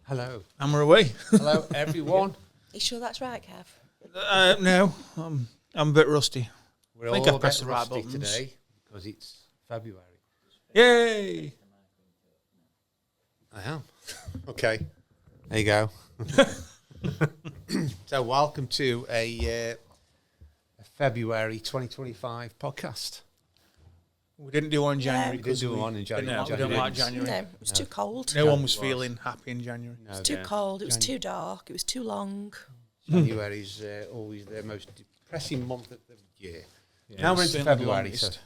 Hello. And we're away. Hello, everyone. Are you sure that's right, Kev? No, I'm a bit rusty. We're I think all I've a pressed bit the right rusty buttons. today because it's February. Yay! I am. Okay. There you go. So welcome to a February 2025 podcast. We didn't do one in January. We did do one in January. No, we don't like January. No, it was too cold. No one was feeling happy in January. No, It was too cold. It was too dark. It was too long. January's always the most depressing month of the year. Yeah, Now we're it's into been the February, so longest.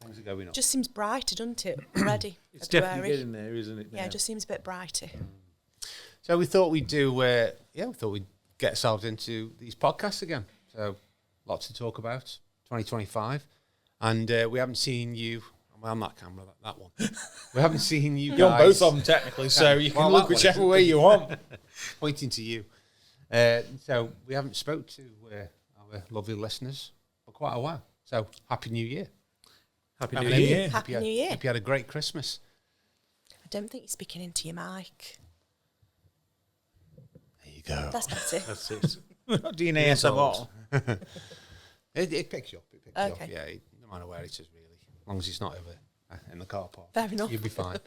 things are going up. Just seems brighter, doesn't it? Already. It's February. definitely getting there, isn't it? Yeah, now? it just seems a bit brighter. So we thought we'd do, we thought we'd get ourselves into these podcasts again. So lots to talk about, 2025. And we haven't seen you, well, on that camera, that one. We haven't seen you guys. You're on both of them technically, so you can Well, look that one. whichever way you want. Pointing to you. So we haven't spoke to our lovely listeners for quite a while. So Happy New Year. Happy Happy New New Year. Year. Happy New Year. Hope you had a great Christmas. I don't think you're speaking into your mic. There you go. That's better. That's it. We're not doing ASMR. It picks you up. It picks you Okay. up. Yeah, no matter where it is, really. As long as it's not over in the car park. Fair enough. You'll be fine.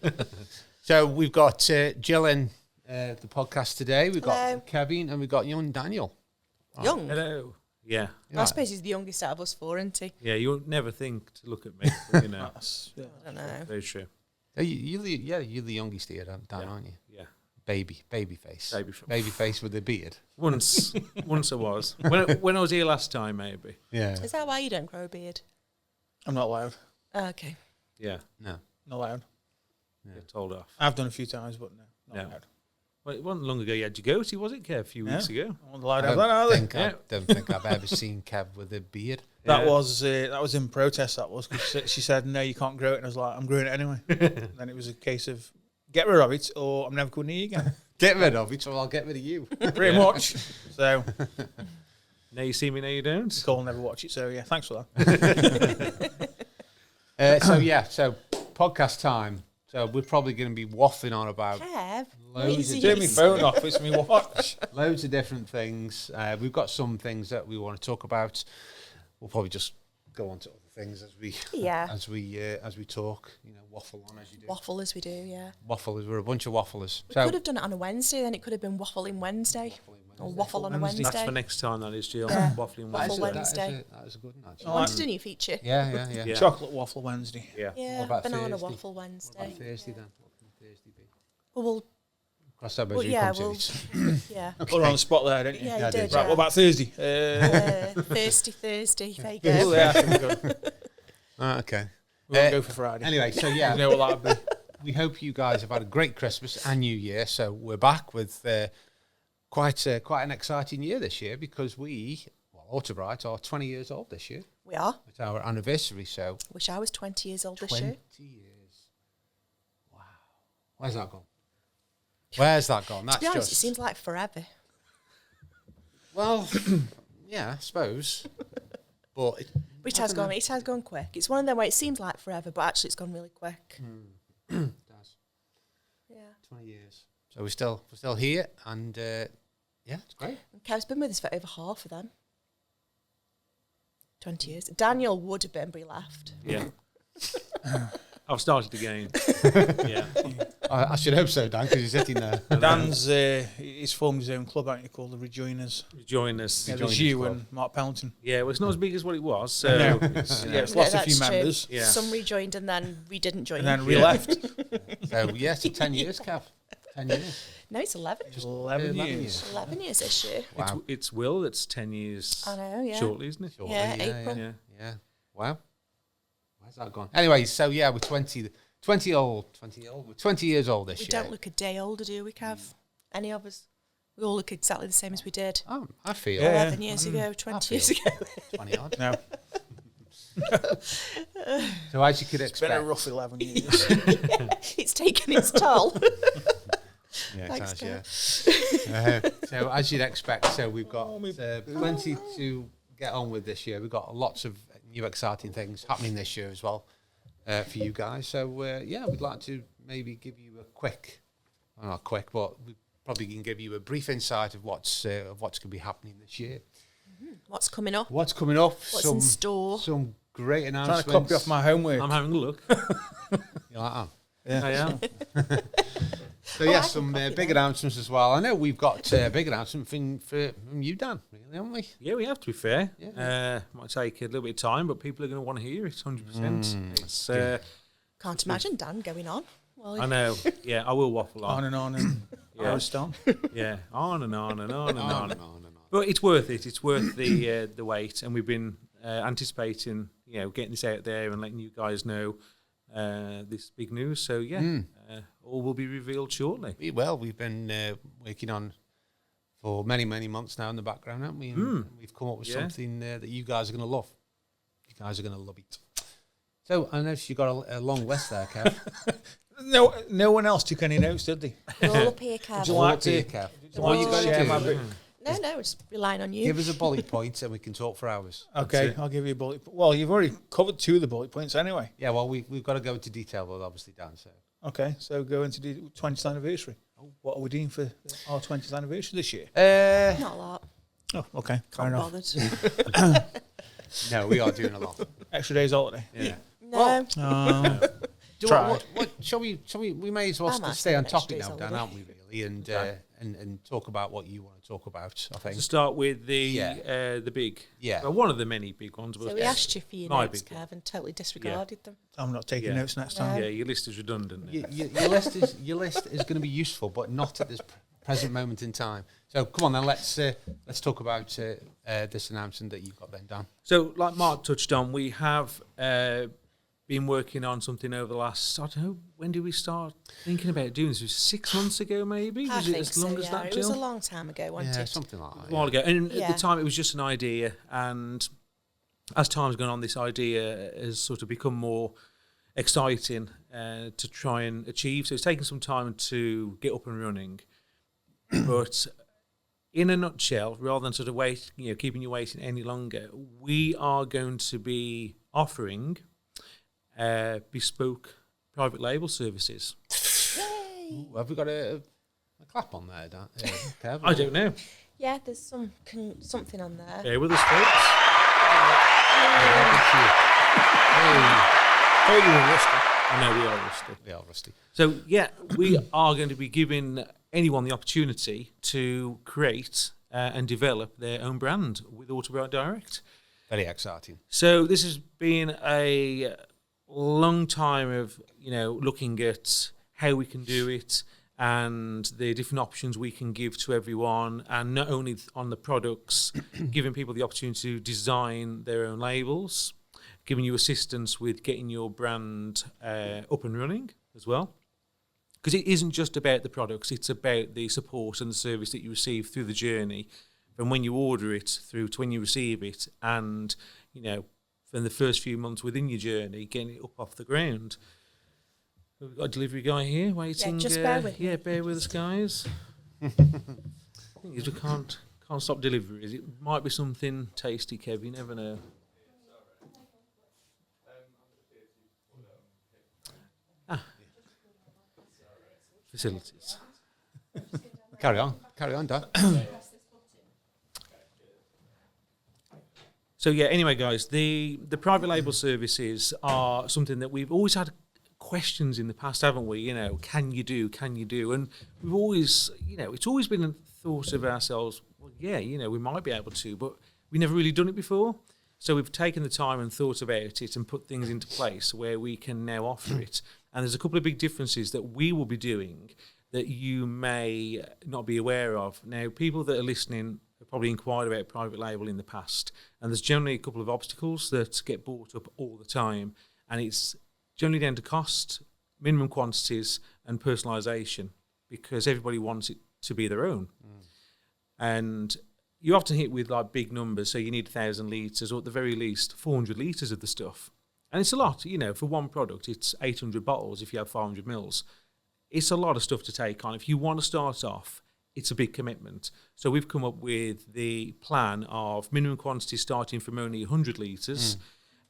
So we've got Jill in the podcast today. We've Hello. got Kevin and we've got young Daniel. Young. Hello. Yeah. I suppose he's the youngest out of us four, isn't he? Yeah, you would never think to look at me, but, you know. Yeah. I don't know. Very true. You're the youngest here, Dan, aren't you? Yeah. Baby face. Baby Face with a beard. Once I was. When I was here last time, maybe. Yeah. Is that why you don't grow a beard? I'm not loud. Oh, okay. Yeah. No. Not loud. Get told off. I've done a few times, but no, not No. loud. Well, it wasn't long ago you had your goatee, was it, Kev? A few weeks ago. I'm not allowed I to have that, are they? don't think I've ever seen Kev with a beard. That Yeah. was in protest. That was because she said no, you can't grow it, and I was like, I'm growing it anyway. And then it was a case of get rid of it, or I'm never going to eat again. Get rid of it, or I'll get rid of you. Pretty much. So Now you see me, now you don't. Nicole will never watch it. So yeah, thanks for that. So podcast time. So we're probably going to be waffling on about Kev. Loads of easy. Turn my phone off. It's me watch. loads of different things. We've got some things that we want to talk about. We'll probably just go on to other things as we Yeah. as we talk. You know, waffle on as you do. Waffle as we do, yeah. Wafflers. We're a bunch of wafflers. We could have done it on a Wednesday, then it could have been Waffling Wednesday. Or Waffle on a Wednesday. Wednesday. That's for next time, that is, Jill. Yeah. Waffling Waffle Wednesday. Wednesday. That is a good one, actually. You wanted a new feature? Yeah. Yeah. Chocolate waffle Wednesday. Yeah. Yeah, What about banana Thursday? waffle What Wednesday. about Thursday then? What can Thursday be? Well, we'll Cross that bridge well, when yeah, you come we'll, to it. yeah. Put her on the spot there, didn't you? Yeah, Yeah, I you did. did. Right, Yeah. what about Thursday? Thursday. There you Oh, go. yeah, good. Okay. We'll go for Friday. Anyway, so You know what that'd be. we hope you guys have had a great Christmas and New Year. So we're back with quite an exciting year this year because Autobrite, are 20 years old this year. We are. It's our anniversary, so Wish I was 20 years old this 20 year. years. Wow. Where's that gone? Where's that gone? That's To be honest, just... it seems like forever. Well, yeah, I suppose. But But it has gone quick. It's one of them where it seems like forever, but actually it's gone really quick. it does. Yeah. 20 years. So we're still here, and yeah, it's great. And Kev's been with us for over half of them. 20 years. Daniel would have been, but he left. Yeah. I've started again. Yeah. I should hope so, Dan, because he's sitting there. Dan's he's formed his own club, haven't you, called the Rejoiners? Join us. Yeah, Rejoiners there's you Club. and Mark Pelton. Yeah, well, it's not as big as what it was. So No. it's, Yeah, it's lost a few that's true. members. Yeah. Some rejoined and then we didn't join. And then Yeah. we left. So yeah, so 10 years, Cav. 10 years. No, it's 11. 11 11 years. 11 years this year. Wow. It's Will that's 10 years I know, yeah. shortly, isn't it? Shortly, Yeah, April. Yeah. Yeah. Wow. Where's that gone? Anyway, so yeah, we're 20 old. We're 20 years old this We year. don't look a day older, do we, Kev? Any of us? We all look exactly the same as we did Oh, I feel Yeah. 11 years ago, 20 years feel- ago. 20 odd. No, So as you could it's been expect, a rough 11 years. It's taken its toll. yeah, it Thanks, has, yeah. So as you'd expect, so we've got plenty to get on with this year. We've got lots of new exciting things happening this year as well for you guys. So yeah, we'd like to maybe give you a quick, well, not quick, but probably can give you a brief insight of what's going to be happening this year. What's coming up? What's coming up? What's in store? Some great Trying announcements. to copy off my homework. I'm having a look. You like that? Yeah. I am. So yeah, some big announcements as well. I know we've got a big announcement from you, Dan, really, haven't we? Yeah, we have, to be fair. Yeah. Might take a little bit of time, but people are going to want to hear it, 100%. It's, Can't imagine Dan going on. Well, I know. Yeah, I will waffle on. On and Yeah. on. Yeah, on and on and on and On on. and on and on. But it's worth it. It's worth the wait, and we've been anticipating, getting this out there and letting you guys know this big news. So yeah, all will be revealed shortly. We've been working on for many, many months now in the background, haven't we? And we've come up with something that you guys are going to love. You guys are going to love it. So I noticed you got a long list there, Kev. No one else took any notes, did they? we're all up here, Kev. Would you like to? Kev. So What you got share my to bit? do? No, we're just relying on you. Give us a bullet point and we can talk for hours. Okay, it. I'll give you a bullet. Well, you've already covered 2 of the bullet points anyway. Yeah, well, we've got to go into detail, but obviously, Dan. So Okay, so go into the 20th anniversary. What are we doing for our 20th anniversary this year? Not a lot. Oh, okay, fair Can't enough. bothered. no, we are doing a lot. Extra days holiday. Yeah. No. Try. What shall we? We may as well I might stay on say top of it next now, day's Dan, aren't we? Really, and talk about what you want to talk about. I think. To start with the big, Yeah. well, one of the many big ones. So But we asked you for your My notes, big Kev, and totally disregarded them. I'm not taking Yeah. notes next time. yeah, your list is redundant. now. Your list is going to be useful, but not at this present moment in time. So come on then, let's talk about this announcement that you've got then, Dan. So, like Mark touched on, we have been working on something over the last, I don't know, when did we start thinking about doing this? It was 6 months ago, maybe? I Was it think as long so, as yeah. that, It was a Jill? long time ago, wasn't Yeah, it? something like that. A while ago. And Yeah. at the time, it was just an idea. And as time's gone on, this idea has sort of become more exciting to try and achieve. So it's taken some time to get up and running. But in a nutshell, rather than sort of keeping you waiting any longer, we are going to be offering bespoke private label services. Yay! Ooh, have we got a clap on there, Dan? Kev? I don't know. Yeah, there's something on there. Bear with us, folks. Totally rusty. I know we are rusty. We are rusty. So, yeah, we are going to be giving anyone the opportunity to create and develop their own brand with Autobrite Direct. Very exciting. So this has been a long time of, looking at how we can do it and the different options we can give to everyone, and not only on the products, giving people the opportunity to design their own labels, giving you assistance with getting your brand up and running as well. Because it isn't just about the products, it's about the support and the service that you receive through the journey, from when you order it through to when you receive it, and, from the first few months within your journey, getting it up off the ground. We've got a delivery guy here waiting. Yeah, just bear with me. Yeah, bear with us, guys. The thing is, we can't stop deliveries. It might be something tasty, Kev. You never know. Facilities. Carry on, Dan. So yeah, anyway, guys, the private label services are something that we've always had questions in the past, haven't we? Can you do? And we've always, it's always been a thought of ourselves, well, yeah, we might be able to, but we never really done it before. So we've taken the time and thought about it and put things into place where we can now offer it. And there's a couple of big differences that we will be doing that you may not be aware of. Now, people that are listening have probably inquired about private label in the past, and there's generally a couple of obstacles that get brought up all the time, and it's generally down to cost, minimum quantities, and personalisation, because everybody wants it to be their own. And you often hit with like big numbers, so you need 1,000 litres, or at the very least 400 litres of the stuff. And it's a lot, for one product, it's 800 bottles if you have 500 mils. It's a lot of stuff to take on. If you want to start off, it's a big commitment. So we've come up with the plan of minimum quantity starting from only 100 litres,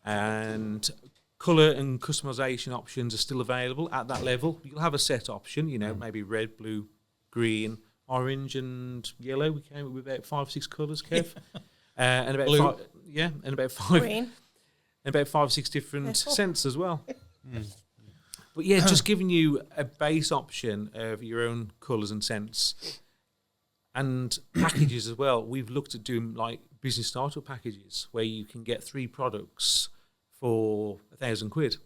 and colour and customisation options are still available at that level. You'll have a set option, maybe red, blue, green, orange and yellow. We came up with about 5 or 6 colours, Kev. And about Blue. Green. and about 5 or 6 different Purple. scents as well. But yeah, just giving you a base option of your own colours and scents. And packages as well. We've looked at doing like business startup packages where you can get 3 products for £1,000.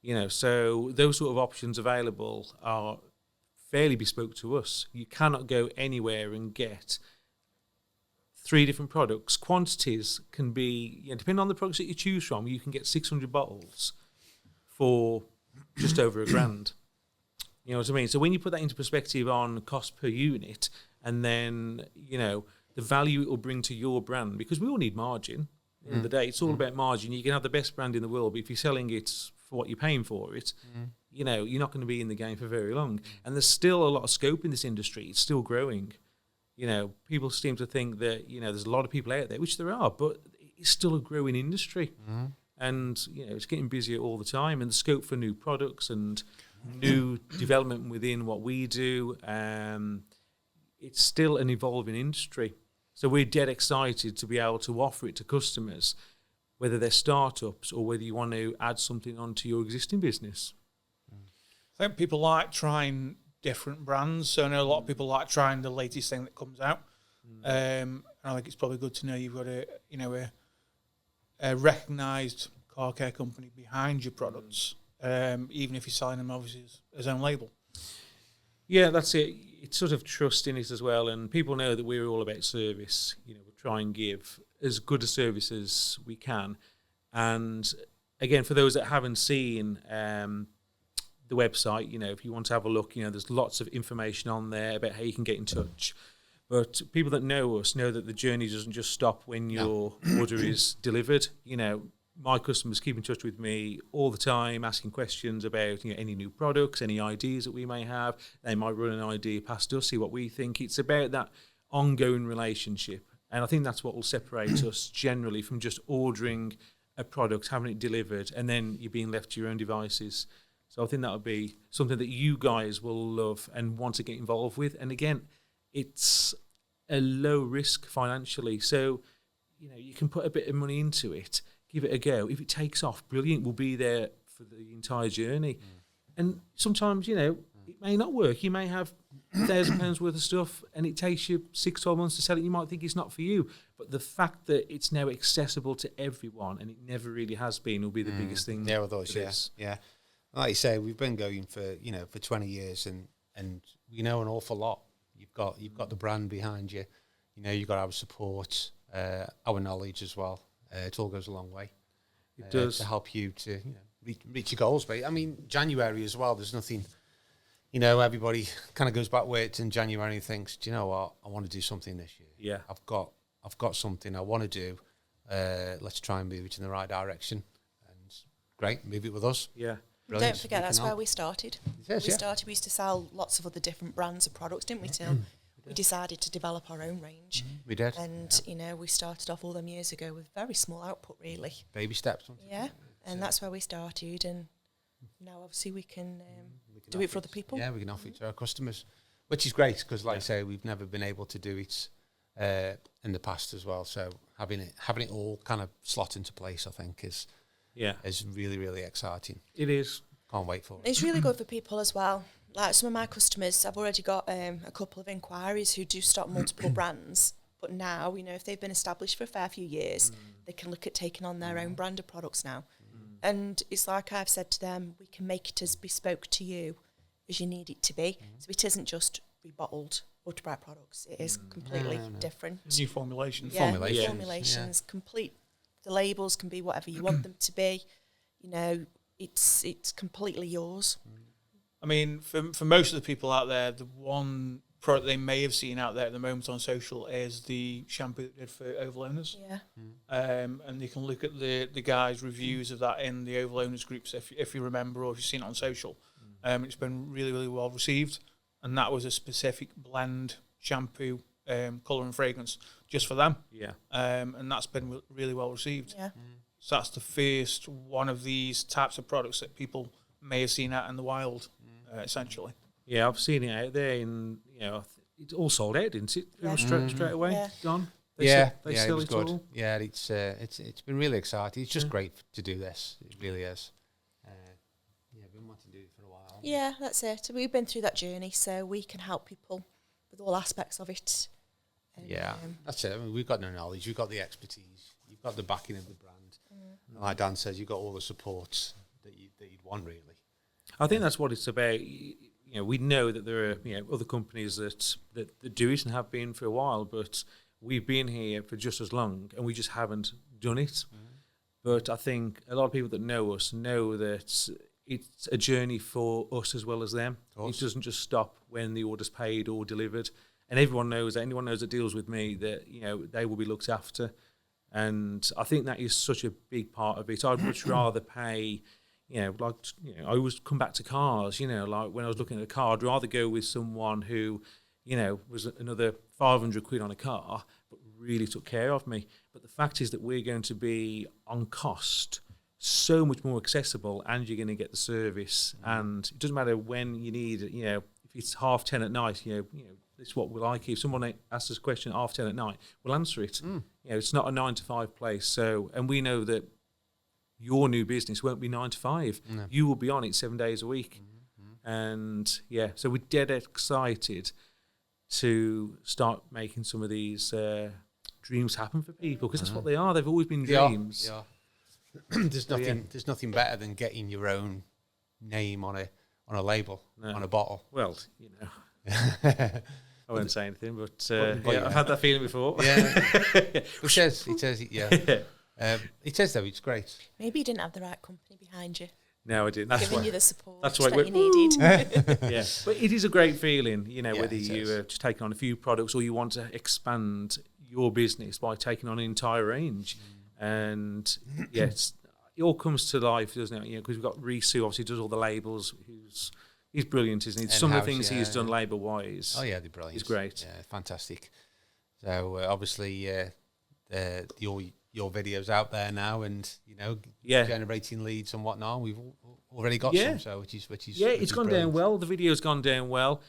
You know, so those sort of options available are fairly bespoke to us. You cannot go anywhere and get 3 different products. Quantities can be, depending on the products that you choose from, you can get 600 bottles for just over £1,000. You know what I mean? So when you put that into perspective on cost per unit, and then, the value it will bring to your brand, because we all need margin. At the end of the day, it's all about margin. You can have the best brand in the world, but if you're selling it for what you're paying for it, you're not going to be in the game for very long. And there's still a lot of scope in this industry. It's still growing. People seem to think that, there's a lot of people out there, which there are, but it's still a growing industry. And, it's getting busier all the time, and the scope for new products and new development within what we do, it's still an evolving industry. So we're dead excited to be able to offer it to customers, whether they're startups or whether you want to add something onto your existing business. I think people like trying different brands. So I know a lot of people like trying the latest thing that comes out. And I think it's probably good to know you've got a recognised car care company behind your products, even if you're selling them obviously as own label. Yeah, that's it. It's sort of trust in it as well, and people know that we're all about service. We try and give as good a service as we can. And again, for those that haven't seen the website, if you want to have a look, there's lots of information on there about how you can get in touch. But people that know us know that the journey doesn't just stop when your order is delivered. My customers keep in touch with me all the time, asking questions about any new products, any ideas that we may have. They might run an idea past us, see what we think. It's about that ongoing relationship. And I think that's what will separate us generally from just ordering a product, having it delivered, and then you're being left to your own devices. So I think that would be something that you guys will love and want to get involved with. And again, it's a low risk financially. So, you can put a bit of money into it, give it a go. If it takes off, brilliant. We'll be there for the entire journey. And sometimes, it may not work. You may have £1,000 worth of stuff and it takes you 6-12 months to sell it. You might think it's not for you. But the fact that it's now accessible to everyone, and it never really has been, will be the biggest thing. Yeah, with us, yeah. Like you say, we've been going for 20 years, and we know an awful lot. You've got the brand behind you. You've got our support, our knowledge as well. It all goes a long way. It does. To help you to reach your goals. But I mean, January as well. There's nothing. Everybody kind of goes back where it's in January and thinks, do you know what? I want to do something this year. Yeah, I've got something I want to do. Let's try and move it in the right direction. And great, move it with us. Yeah. Brilliant. Don't forget, that's where we started. We used to sell lots of other different brands of products, didn't we, till we decided to develop our own range. We did. And, we started off all them years ago with very small output, really. Baby steps. Yeah, and that's where we started. And now, obviously, we can do it for other people. Yeah, we can offer it to our customers, which is great because, like I say, we've never been able to do it in the past as well. So having it all kind of slot into place, I think, is really, really exciting. It is. Can't wait for it. It's really good for people as well. Like some of my customers, I've already got a couple of inquiries who do stock multiple brands. But now, if they've been established for a fair few years, they can look at taking on their own brand of products now. And it's like I've said to them, we can make it as bespoke to you as you need it to be. So it isn't just rebottled Autobrite products. It is completely different. New formulations. Yeah, Formulations. Formulations, complete. The labels can be whatever you want them to be. It's completely yours. I mean, for most of the people out there, the one product they may have seen out there at the moment on social is the shampoo that did for Oval Owners. Yeah. And you can look at the guys' reviews of that in the Oval Owners groups if you remember or if you've seen it on social. It's been really, really well received. And that was a specific blend shampoo, colour and fragrance just for them. Yeah. And that's been really well received. Yeah. So that's the first one of these types of products that people may have seen out in the wild, essentially. Yeah, I've seen it out there, and it all sold out, didn't it? Yeah. Straight away, Yeah. gone. Yeah, They it sell was it good. all. Yeah, it's been really exciting. It's just great to do this. It really is. I've been wanting to do it for a while. Yeah, that's it. We've been through that journey, so we can help people with all aspects of it. Yeah, that's it. I mean, we've got no knowledge. We've got the expertise. You've got the backing of the brand. And like Dan says, you've got all the support that you'd want, really. I think that's what it's about. We know that there are other companies that do it and have been for a while, but we've been here for just as long, and we just haven't done it. But I think a lot of people that know us know that it's a journey for us as well as them. It doesn't just stop when the order's paid or delivered. And everyone knows that. Anyone knows that deals with me that they will be looked after. And I think that is such a big part of it. I'd much rather pay, I always come back to cars, like when I was looking at a car, I'd rather go with someone who, was another 500 quid on a car, but really took care of me. But the fact is that we're going to be on cost so much more accessible, and you're going to get the service. And it doesn't matter when you need it, if it's 10:30 at night, it's what we like. If someone asks us a question at 10:30 at night, we'll answer it. It's not a 9 to 5 place. So, and we know that your new business won't be 9 to 5. No. You will be on it 7 days a week. And so we're dead excited to start making some of these dreams happen for people, because that's what they are. They've always been dreams. Yeah. There's nothing better than getting your own name on a label, on a bottle. Well, I won't say anything, but I've had that feeling before. Yeah, he says, yeah. It says though, it's great. Maybe you didn't have the right company behind you. No, I didn't. Giving you the support that's why that you needed. Yeah, but it is a great feeling, whether you just taking on a few products or you want to expand your business by taking on an entire range. And it all comes to life, doesn't it? Because we've got Risu, obviously does all the labels. He's brilliant, isn't he? Some of the things he's done label-wise. Oh yeah, they're brilliant. He's great. Yeah, fantastic. So obviously, your videos out there now, and generating leads and whatnot. We've already got some, so which is it's gone down well. The video's gone down well.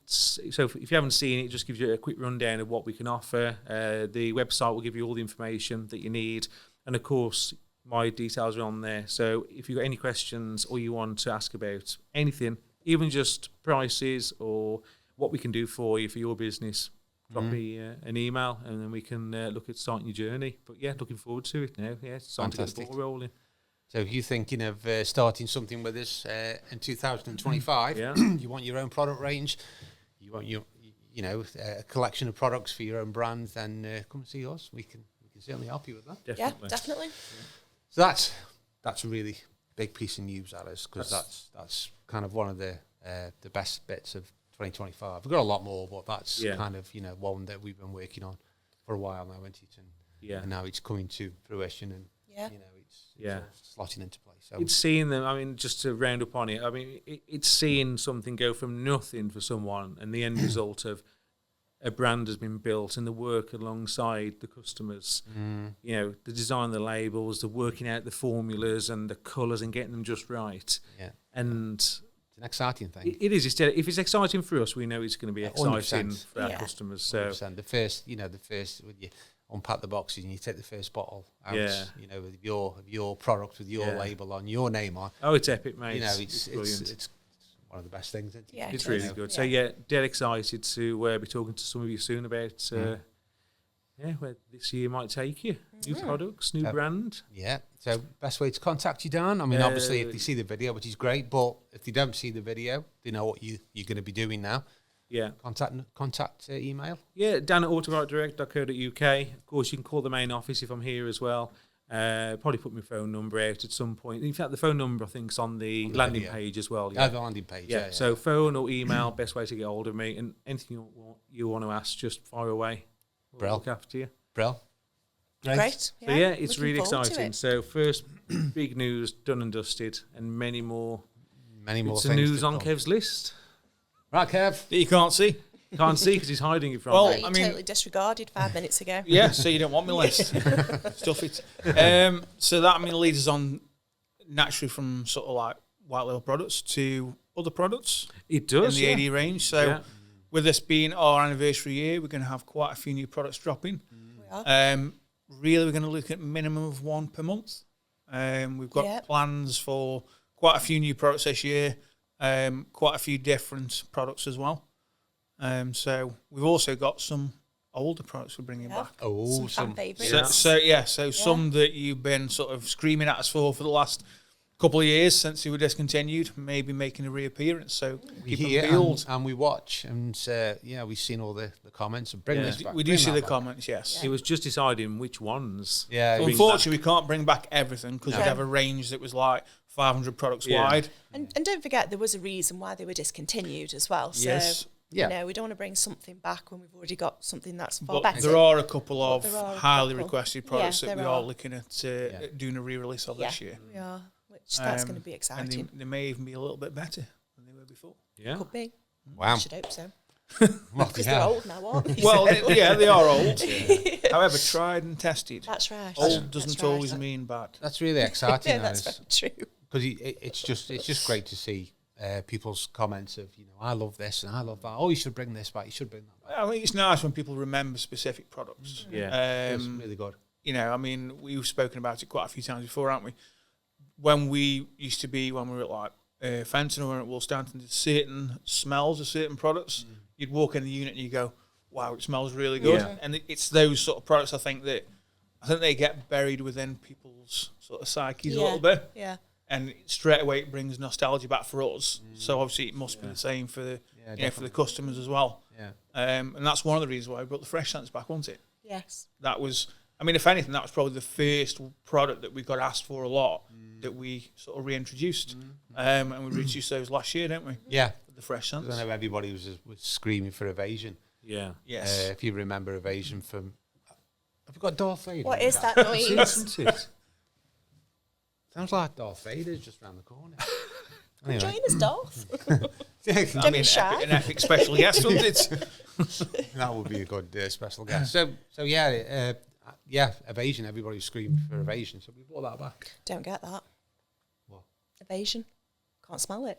So if you haven't seen it, it just gives you a quick rundown of what we can offer. The website will give you all the information that you need, and of course my details are on there. So if you've got any questions or you want to ask about anything, even just prices or what we can do for you for your business, drop me an email, and then we can look at starting your journey. But looking forward to it now. Yeah, it's time to get the ball rolling. So if you're thinking of starting something with us in 2025, you want your own product range, you want a collection of products for your own brand, then come and see us. We can certainly help you with that. Definitely. Yeah, definitely. So that's a really big piece of news, Alice, because that's kind of one of the best bits of 2025. We've got a lot more, but that's kind of one that we've been working on for a while now, isn't it? And now it's coming to fruition, and it's slotting into place. So it's seeing them. I mean, just to round up on it, I mean, it's seeing something go from nothing for someone, and the end result of a brand has been built, and the work alongside the customers. The design of the labels, the working out the formulas and the colours and getting them just right. Yeah, and it's an exciting thing. It is. If it's exciting for us, we know it's going to be exciting 100%. For our customers. So 100%. The first when you unpack the boxes and you take the first bottle out, with your product with your label on, your name on. Oh, it's epic, mate. It's brilliant. It's one of the best things. Isn't it? Yeah, it's really good. So dead excited to be talking to some of you soon about where this year might take you. New products, new brand. Yeah. So best way to contact you, Dan? I mean, obviously, if they see the video, which is great, but if they don't see the video, they know what you're going to be doing now. Yeah. Contact email. Yeah, Dan at autobritedirect.co.uk. Of course, you can call the main office if I'm here as well. Probably put my phone number out at some point. In fact, the phone number, I think, is on the landing page as well. Yeah, the landing page. Yeah. So phone or email, best way to get hold of me. And anything you want to ask, just fire away. We'll look after you. Brill. Great. So it's really exciting. So first big news done and dusted, and many more. It's the news on Kev's list. Right, Kev. That you can't see. Can't see because he's hiding it from me. I mean, totally disregarded 5 minutes ago. Yeah, so you don't want my list. Stuff it. So that leads us on naturally from sort of like white label products to other products. It does in the AD range. So with this being our anniversary year, we're going to have quite a few new products dropping. We are. Really, we're going to look at minimum of one per month. We've got Yep. plans for quite a few new products this year, quite a few different products as well. So we've also got some older products we're bringing Yeah. back. Oh, Some fan favourites. So some that you've been sort of screaming at us for the last couple of years since you were discontinued, maybe making a reappearance. So keep them peeled. and we watch, and we've seen all the comments and bring this back. We do bring see that the back. comments, yes. It was just deciding which ones. Yeah, bring Unfortunately, we can't bring back everything because No. we'd have a range that was like 500 products Yeah. wide. And don't forget, there was a reason why they were discontinued as well. So, Yes. Yeah. you know, we don't want to bring something back when we've already got something that's far But better. there are a couple of There are a highly couple. requested products Yeah, that we there are are. looking at doing a re-release of Yeah, this year. we are, which that's going to be And exciting. they may even be a little bit better than they were before. Yeah. Could be. Wow. I should hope so. Well, Because yeah. they're old now, aren't they? Well, yeah, they are old. However, tried and tested. That's right. Old doesn't That's right. always mean bad. That's really exciting. Yeah, that's very true. Because it's just great to see people's comments of I love this and I love that. Oh, you should bring this back. You should bring that back. I think it's nice when people remember specific products. Yeah. It's really good. I mean, we've spoken about it quite a few times before, haven't we? When we used to be, when we were at like Fenton or at Woolstanton, there's certain smells of certain products. You'd walk in the unit and you go, wow, it smells really good. Yeah. And it's those sort of products I think they get buried within people's sort of psyches a little bit. Yeah. And straight away it brings nostalgia back for us. So obviously it must be the same for the for the customers as well. Yeah. And that's one of the reasons why we brought the fresh scents back, wasn't it? Yes. That was, I mean, if anything, that was probably the first product that we got asked for a lot that we sort of reintroduced. And we reintroduced those last year, didn't we? Yeah. The fresh scents. I know everybody was screaming for Evasion. Yeah. Yes. If you remember Evasion from, have you got Darth Vader? What in is that? that noise? Isn't it? Sounds like Darth Vader's just round the corner. Anyway. Join us, Dolph. I mean, shy. an epic special guest, wasn't it? That would be a good special guest. So Evasion. Everybody was screaming for Evasion, so we brought that back. Don't get that. What? Evasion. Can't smell it.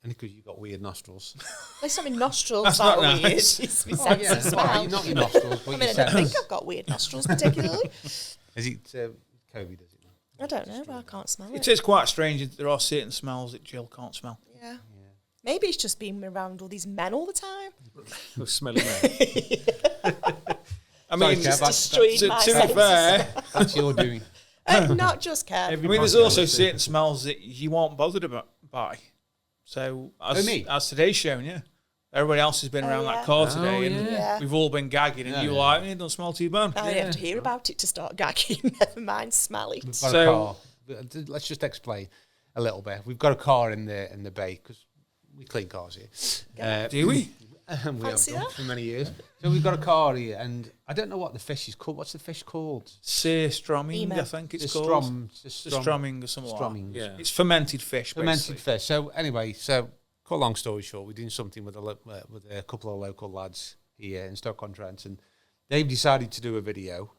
Only because you've got weird nostrils. There's something nostrils That's that not are weird. nice. It's my sense of smell. Well, not your nostrils, but I mean, your I don't think sense. I've got weird nostrils particularly. Is it Kobe? Does it? I don't know, but I can't smell It it. is quite strange. There are certain smells that Jill can't smell. Yeah. Maybe it's just being around all these men all the time. The smelly man. I mean, Kev, destroyed to my be senses. fair, That's your doing. Not just Kev. I mean, there's also certain smells that you aren't bothered by. So, me? as today's shown, yeah. Everybody else has been around yeah. that car today, and yeah. we've all been gagging, and Yeah, you were yeah. like, it don't smell too bad. I have to hear about it to start gagging. Never mind, smell it. We've got So- a car. Let's just explain a little bit. We've got a car in the bay because we clean cars here. Do we? We have Fancy done that? for many years. So we've got a car here, and I don't know what the fish is called. What's the fish called? Surströmming, Emo. I think it's The called. Surströmming Surströmming or something like that. Surströmming. Yeah. It's fermented fish, Fermented basically. fish. So anyway, cut a long story short, we're doing something with a couple of local lads here in Stoke-on-Trent, and they've decided to do a video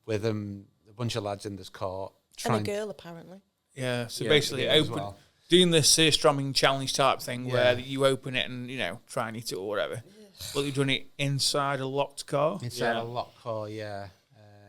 with a bunch of lads in this car. And a girl, apparently. Yeah, so Yeah, basically yeah, as open well. doing the Surströmming challenge type thing Yeah. where you open it and, try and eat it or whatever. But you've done it inside a locked car. Inside Yeah. a locked car, yeah.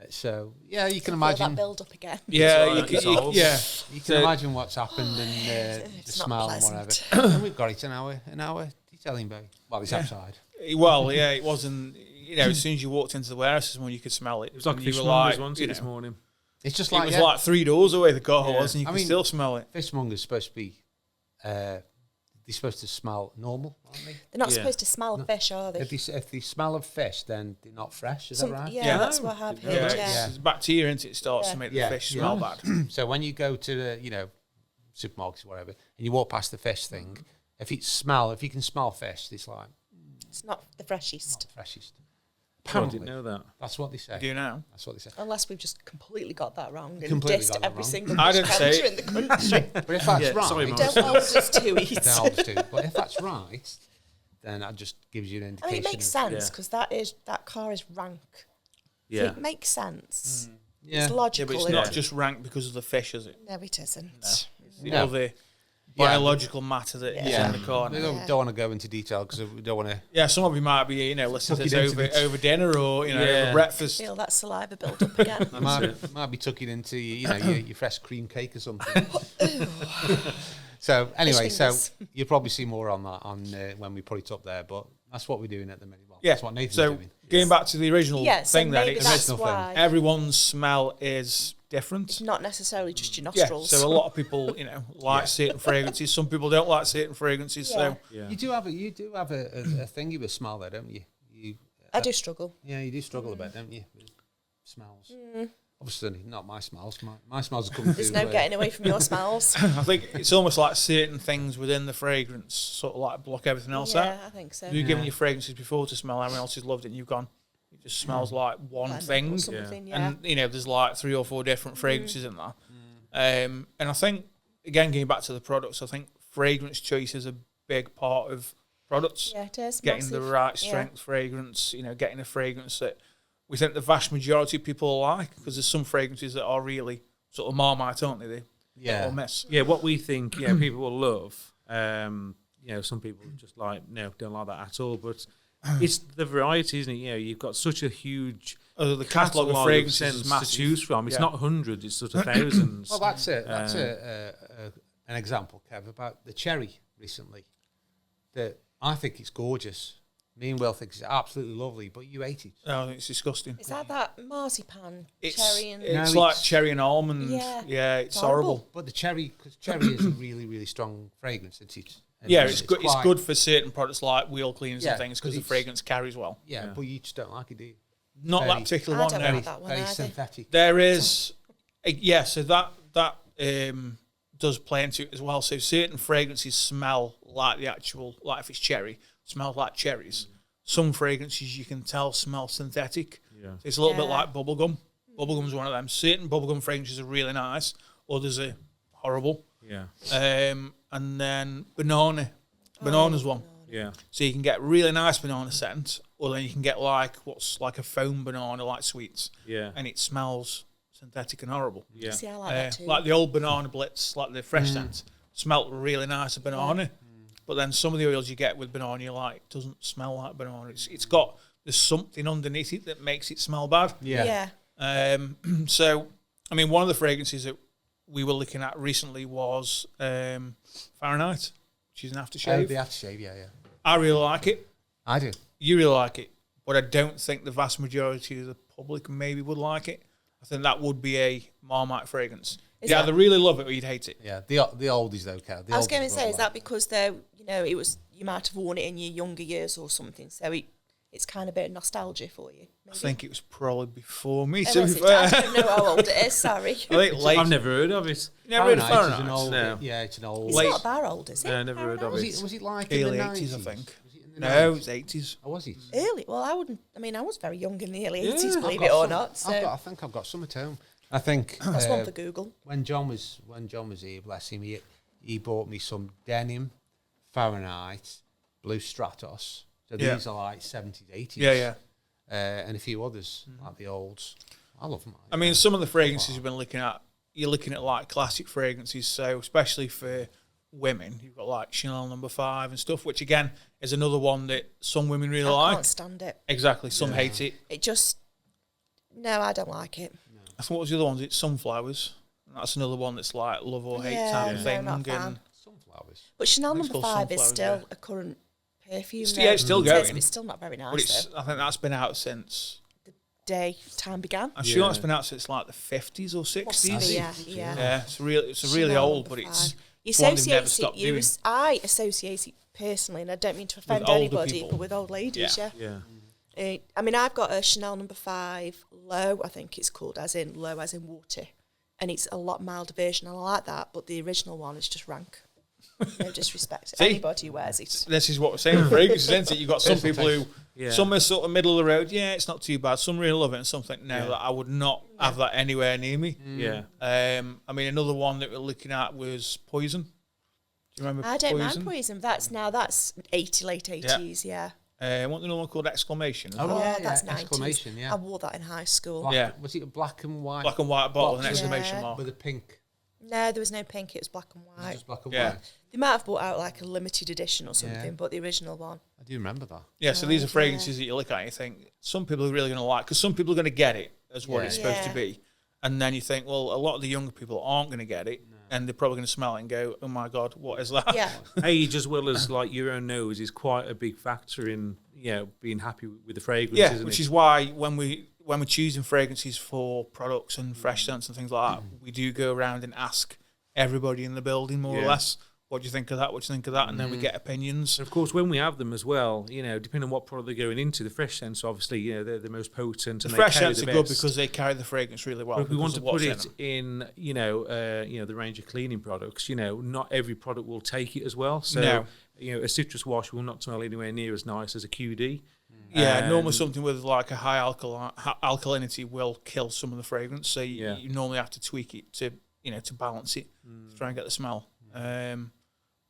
So yeah, you can Feel that imagine. build up again. Yeah, It's you like can, dissolves. You can So- imagine what's happened and the It's not smell and pleasant. whatever. And we've got it in our detailing bay. Well, it's Yeah. outside. Well, yeah, it wasn't. As soon as you walked into the warehouse, this morning you could smell it. It was like And you were fishmongers, wasn't it, you this know, morning? It's just It like was yeah, like 3 doors away the car Yeah. was, and you I could mean- still smell it. fishmongers supposed to be. They're supposed to smell normal, aren't they? They're not Yeah. supposed to smell fish, are they? If they smell of fish, then they're not fresh. Is Some- that right? Yeah, Yeah. that's what I've Yeah. heard. Yeah, Yeah. it's bacteria into it starts Yeah. to make Yeah. the fish Yeah. smell bad. So when you go to the supermarkets or whatever, and you walk past the fish thing, if you can smell fish, it's like It's not the freshest. not the freshest. I Apparently, didn't know that. that's what they say. Do you know? That's what they say. Unless we've just completely got that wrong and Completely dissed got that every wrong. single I fish didn't say catcher in the country. But if that's Yeah, right, sorry, Mum. Don't hold us to it. Don't hold us to it. But if that's right, then that just gives you an I indication. mean, it makes of- sense Yeah. because that car is rank. So Yeah. it makes sense. Yeah. It's Yeah, logical. but it's isn't not it? just rank because of the fish, is it? No, it isn't. It's No. all the biological matter that is in the corn. We don't want to go into detail because we don't want to. Yeah, some of you might be, listening to this over dinner or, over breakfast. Feel that saliva build up again. might be tucking into your fresh cream cake or something. So anyway, you'll probably see more on that when we put it up there. But that's what we're doing at the minute. Well, that's what Nathan's doing. Going back to the original thing, then that's why everyone's smell is different. It's not necessarily just your nostrils. So a lot of people, like certain fragrances. Some people don't like certain fragrances. Yeah. So you do have a thingy with smell there, don't you? I do struggle. Yeah, you do struggle a bit, don't you? With smells. Obviously, not my smells. My smells are coming through. There's no getting away from your smells. I think it's almost like certain things within the fragrance sort of like block everything else out. Yeah, I think so. You've given your fragrances before to smell, everyone else has loved it, and you've gone, it just smells like one thing. And, there's like 3 or 4 different fragrances in there. And I think, again, going back to the products, I think fragrance choice is a big part of products. Yeah, it is. Getting the right strength fragrance, getting a fragrance that we think the vast majority of people like, because there's some fragrances that are really sort of Marmite, aren't they? Or miss. Yeah, what we think, people will love. Some people just don't like that at all. But it's the variety, isn't it? You've got such a huge the catalogue of fragrances to choose from. It's not hundreds; it's sort of thousands. Well, that's it. That's an example, Kev, about the cherry recently. That I think it's gorgeous. Me and Will think it's absolutely lovely, but you ate it. Oh, I think it's disgusting. Is that marzipan cherry and? It's like cherry and almond. Yeah, it's horrible. But the cherry, because cherry is a really, really strong fragrance, isn't it? And it's good. It's good for certain products like wheel cleaners and things because the fragrance carries well. Yeah, but you just don't like it, do you? Not that particular one. I don't like that one very either. synthetic. There is, so that does play into it as well. So certain fragrances smell like the actual, like if it's cherry, smells like cherries. Some fragrances you can tell smell synthetic. Yeah. So it's a little bit like bubblegum. Bubblegum's one of them. Certain bubblegum fragrances are really nice. Others are horrible. Yeah. And then banana. Banana's one. Yeah. So you can get really nice banana scent, or then you can get what's like a foam banana, like sweets. Yeah. And it smells synthetic and horrible. Yeah. See, I like that too. Like the old banana blitz, like the fresh scent, smelt really nice of banana. But then some of the oils you get with banana, you're like, doesn't smell like banana. There's something underneath it that makes it smell bad. Yeah. So, I mean, one of the fragrances that we were looking at recently was Fahrenheit, which is an aftershave. Oh, the aftershave, yeah. I really like it. I do. You really like it. But I don't think the vast majority of the public maybe would like it. I think that would be a Marmite fragrance. You'd either really love it or you'd hate it. Yeah, the oldies though, Cal. I was going to say, is that because you might have worn it in your younger years or something, so it's kind of a bit of nostalgia for you? Maybe? I think it was probably before me. I don't know how old it is. Sorry. I think late. I've never heard of it. Never heard of Fahrenheit. Fahrenheit. Yeah, it's an old. It's not that old, is it? No, never heard of it. Was it like Early in the 80s, 90s? I think. Was it in the No, 90s? it was 80s. Oh, was it? Early? Well, I was very young in the early 80s, I've believe got it or some- not. So I think I've got some at home. I think that's one for Google. when John was here, bless him, he bought me some denim, Fahrenheit, Blue Stratos. So these are like 70s, 80s. Yeah. And a few others, like the olds. I love them. I mean, some of the fragrances you've been looking at, you're looking at like classic fragrances. So especially for women, you've got like Chanel No. 5 and stuff, which again is another one that some women really I like. can't stand it. Exactly. Some hate it. It just I don't like it. I think what was the other one? It's Sunflowers. And that's another one that's like love or hate type of thing. not a fan. And Sunflowers. But Chanel It's No. called 5 is Sunflowers, still a current perfume. Yeah, it's still going. It's still not very nice. but it's, Though. I think that's been out since. Time began. I'm sure that's been out since like the 50s or 60s. Possibly, yeah. Yeah, it's really Chanel old, No. but 5. it's You one they've never associate stopped it. doing. I associate it personally, and I don't mean to offend older anybody, people. but with old ladies, yeah. Yeah. I mean, I've got a Chanel No. 5 Low, I think it's called, as in low, as in water, and it's a lot milder version, and I like that. But the original one is just rank. No disrespect to anybody who wears it. This is what we're saying with fragrances, isn't it? You've got some people who, some are sort of middle of the road, yeah, it's not too bad. Some really love it, and some think, no, that I would not have that anywhere near me. Yeah. I mean, another one that we're looking at was Poison. Do you remember I don't Poison? mind Poison. That's 80, late 80s, yeah. What another one called Exclamation? Oh, Yeah, yeah, that's 90s. exclamation, yeah. I wore that in high school. Black, Yeah. Was it a black and white? Black and white bottle with an Box, exclamation yeah. mark. with a pink. No, there was no pink. It was black and white. Just black and Yeah. white. They might have brought out like a limited edition or something, but the original one. I do remember that. Yeah, so these are fragrances that you look at and you think, some people are really going to like, because some people are going to get it as what it's supposed to be. And then you think, well, a lot of the younger people aren't going to get it, and they're probably going to smell it and go, oh my God, what is that? Yeah. Age as well as like your own nose is quite a big factor in being happy with the fragrance. Yeah, which is why when we're choosing fragrances for products and fresh scents and things like that, we do go around and ask everybody in the building more or less, what do you think of that? What do you think of that? And then we get opinions. And of course, when we have them as well, depending on what product they're going into, the fresh scents, obviously, they're the most potent. The and fresh they carry scents the are good best. because they carry the fragrance really well. But if we want to put it in the range of cleaning products, not every product will take it as well. So, a citrus wash will not smell anywhere near as nice as a QD. Yeah, normally something with like a high alkalinity will kill some of the fragrance. So you normally have to tweak it to balance it, to try and get the smell.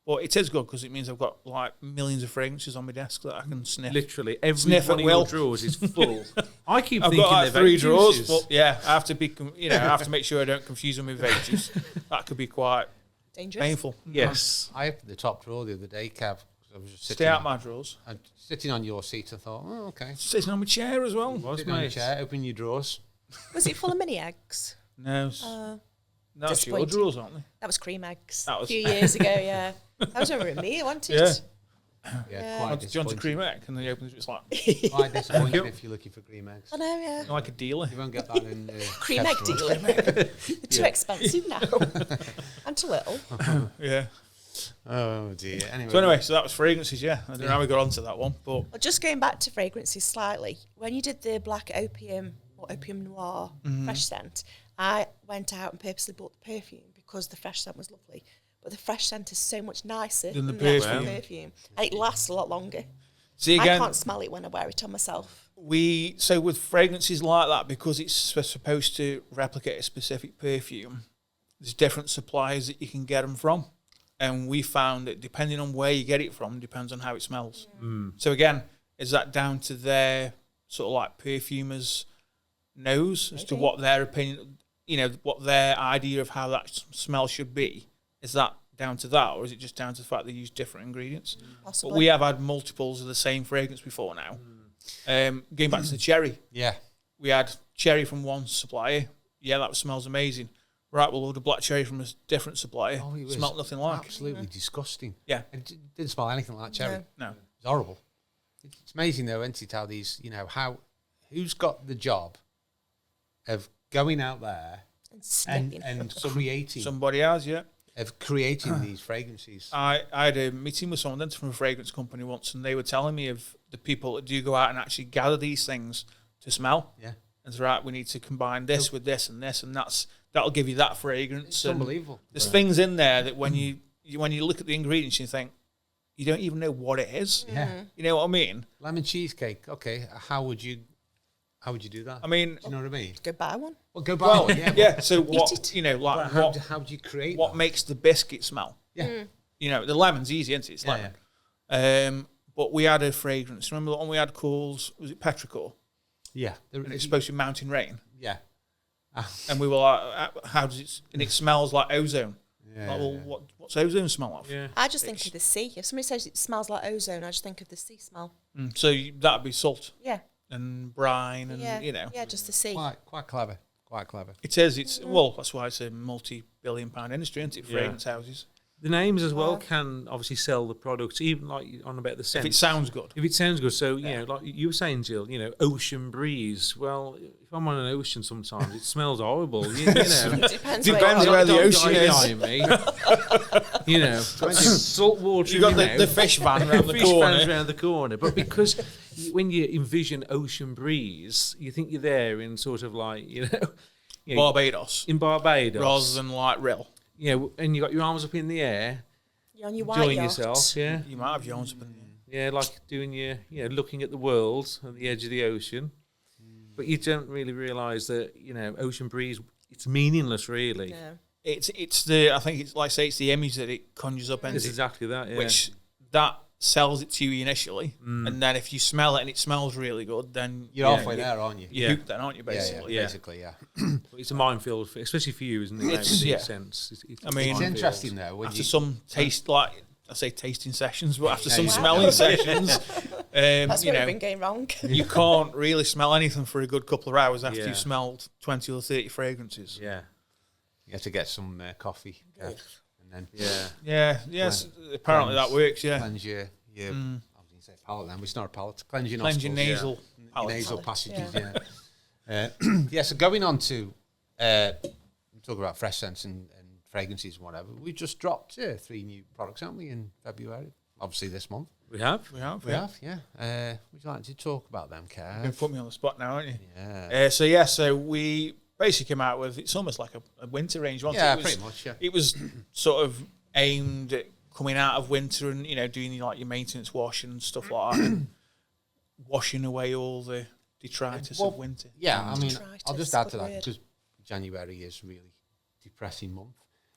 But it is good because it means I've got like millions of fragrances on my desk that I can sniff. Literally every Sniff one at of your will. drawers is full. I keep I've thinking got like they're 3 vape drawers, juices. but I have to be, I have to make sure I don't confuse them with vape juice. That could be quite Dangerous. painful. Yes. I opened the top drawer the other day, Kev. 'Cause I was just Stay out my drawers. and sitting on your seat. I thought, oh, okay. Sitting on my chair as well. Sitting on your chair, open your drawers. Was it full of mini eggs? No, it's your disappointing. drawers, aren't they? That was cream eggs. That A was- few years ago, yeah. That was over at me, I wanted. Yeah. Yeah, Do quite you want a disappointing. cream egg? And then you open it, it's like, Quite disappointing if you're looking for cream eggs. I know, yeah. like a dealer. You won't get that in Cream Kev's egg drawer. dealer. They're too expensive now. And too little. Yeah. Oh dear. Anyway, So anyway, so that was fragrances, I don't know how we got onto that one, but Well, just going back to fragrances slightly, when you did the black opium or opium noir fresh scent, I went out and purposely bought the perfume because the fresh scent was lovely. But the fresh scent is so much nicer Than the than the actual perfume. perfume. And it lasts a lot longer. see I again, can't smell it when I wear it on myself. so with fragrances like that, because it's supposed to replicate a specific perfume, there's different suppliers that you can get them from. And we found that depending on where you get it from, depends on how it smells. So again, is that down to their sort of like perfumers' nose as to Maybe. what their opinion, what their idea of how that smell should be? Is that down to that, or is it just down to the fact they use different ingredients? Possibly. But we have had multiples of the same fragrance before now. Going back to the cherry, yeah. we had cherry from one supplier. Yeah, that smells amazing. Right, we'll order black cherry from a different supplier. Oh, it was Smelled nothing like. absolutely disgusting. Yeah. It didn't smell anything like cherry. No. No. It's horrible. It's amazing though, isn't it, how these, who's got the job of going out there And sniffing. and creating Somebody has, yeah. of creating these fragrances. I had a meeting with someone from a fragrance company once, and they were telling me of the people that do go out and actually gather these things to smell. Yeah. And it's right, we need to combine this with this, and that'll give you that fragrance. It's and unbelievable. There's things in there that when you look at the ingredients, you think, you don't even know what it is. Yeah. You know what I mean? Lemon cheesecake. Okay. How would you do that? I mean, Do you know what I mean? Go buy one. Well, go buy well, one. Yeah. yeah. So Eat what it. like How, what how do you create what that? makes the biscuit smell? Yeah. The lemon's easy, isn't it? It's Yeah, lemon. But we had a fragrance. Remember the one we had called, was it Petrichor? Yeah. And it's supposed to be Mountain Rain. Yeah. And we were like, how does it, and it smells like ozone. Yeah. Like, well, what's ozone smell of? Yeah. I just think of the sea. If somebody says it smells like ozone, I just think of the sea smell. So that'd be salt Yeah. and brine and, Yeah, just the sea. Quite clever. Quite clever. It is, well, that's why it's a multi-billion-pound industry, isn't it? Fragrance houses. The names as well can obviously sell the products, even like on about the scent. If it sounds good. If it sounds good, so like you were saying, Jill, ocean breeze. Well, if I'm on an ocean, sometimes it smells horrible. You know, Depends, Depends where where the you are. ocean is. Salt water. You got the fish van around the fish corner. fans around the corner. But because when you envision ocean breeze, you think you're there in sort of like Barbados. in Barbados, Rather than like real. and you got your arms up in the air, You're on your white enjoying yacht. yourself. Yeah, You might have your arms up in the air. yeah, like doing your looking at the world at the edge of the ocean. But you don't really realise that ocean breeze. It's meaningless, really. No. It's the, I think it's like say it's the image that it conjures up, It's into exactly that. Yeah. which that sells it to you initially, and then if you smell it and it smells really good, then You're halfway there, aren't you? you're hooked then, aren't you, basically? Yeah, basically, yeah. It's a minefield, especially for you, isn't it? It's- in yeah. a sense. I mean, It's interesting though. When After you, some taste, like I say tasting sessions, but after some yeah. smelling sessions, That's you where know, we've been going wrong. you can't really smell anything for a good couple of hours after Yeah. you've smelled 20 or 30 fragrances. Yeah. you have to get some coffee, and then Yeah. Yes, apparently that works, yeah. cleanse your I was going to say palate then, but it's not a palate. Cleanse your Cleanse nostrils. your nasal Your palate. nasal Palate, passages, yeah. So going on to talk about fresh scents and fragrances and whatever, we just dropped 3 new products, haven't we, in February? Obviously this month. We have. We have, We have, yeah. Would you like to talk about them, Kev? You've put me on the spot now, haven't you? Yeah. So we basically came out with, it's almost like a winter range, wasn't Yeah, it? It was, pretty much, yeah. It was sort of aimed at coming out of winter and, you know, doing like your maintenance wash and stuff like that, and washing away all the detritus of winter. Yeah, I mean, Detritus, I'll just add to good that word. because January is really depressing month.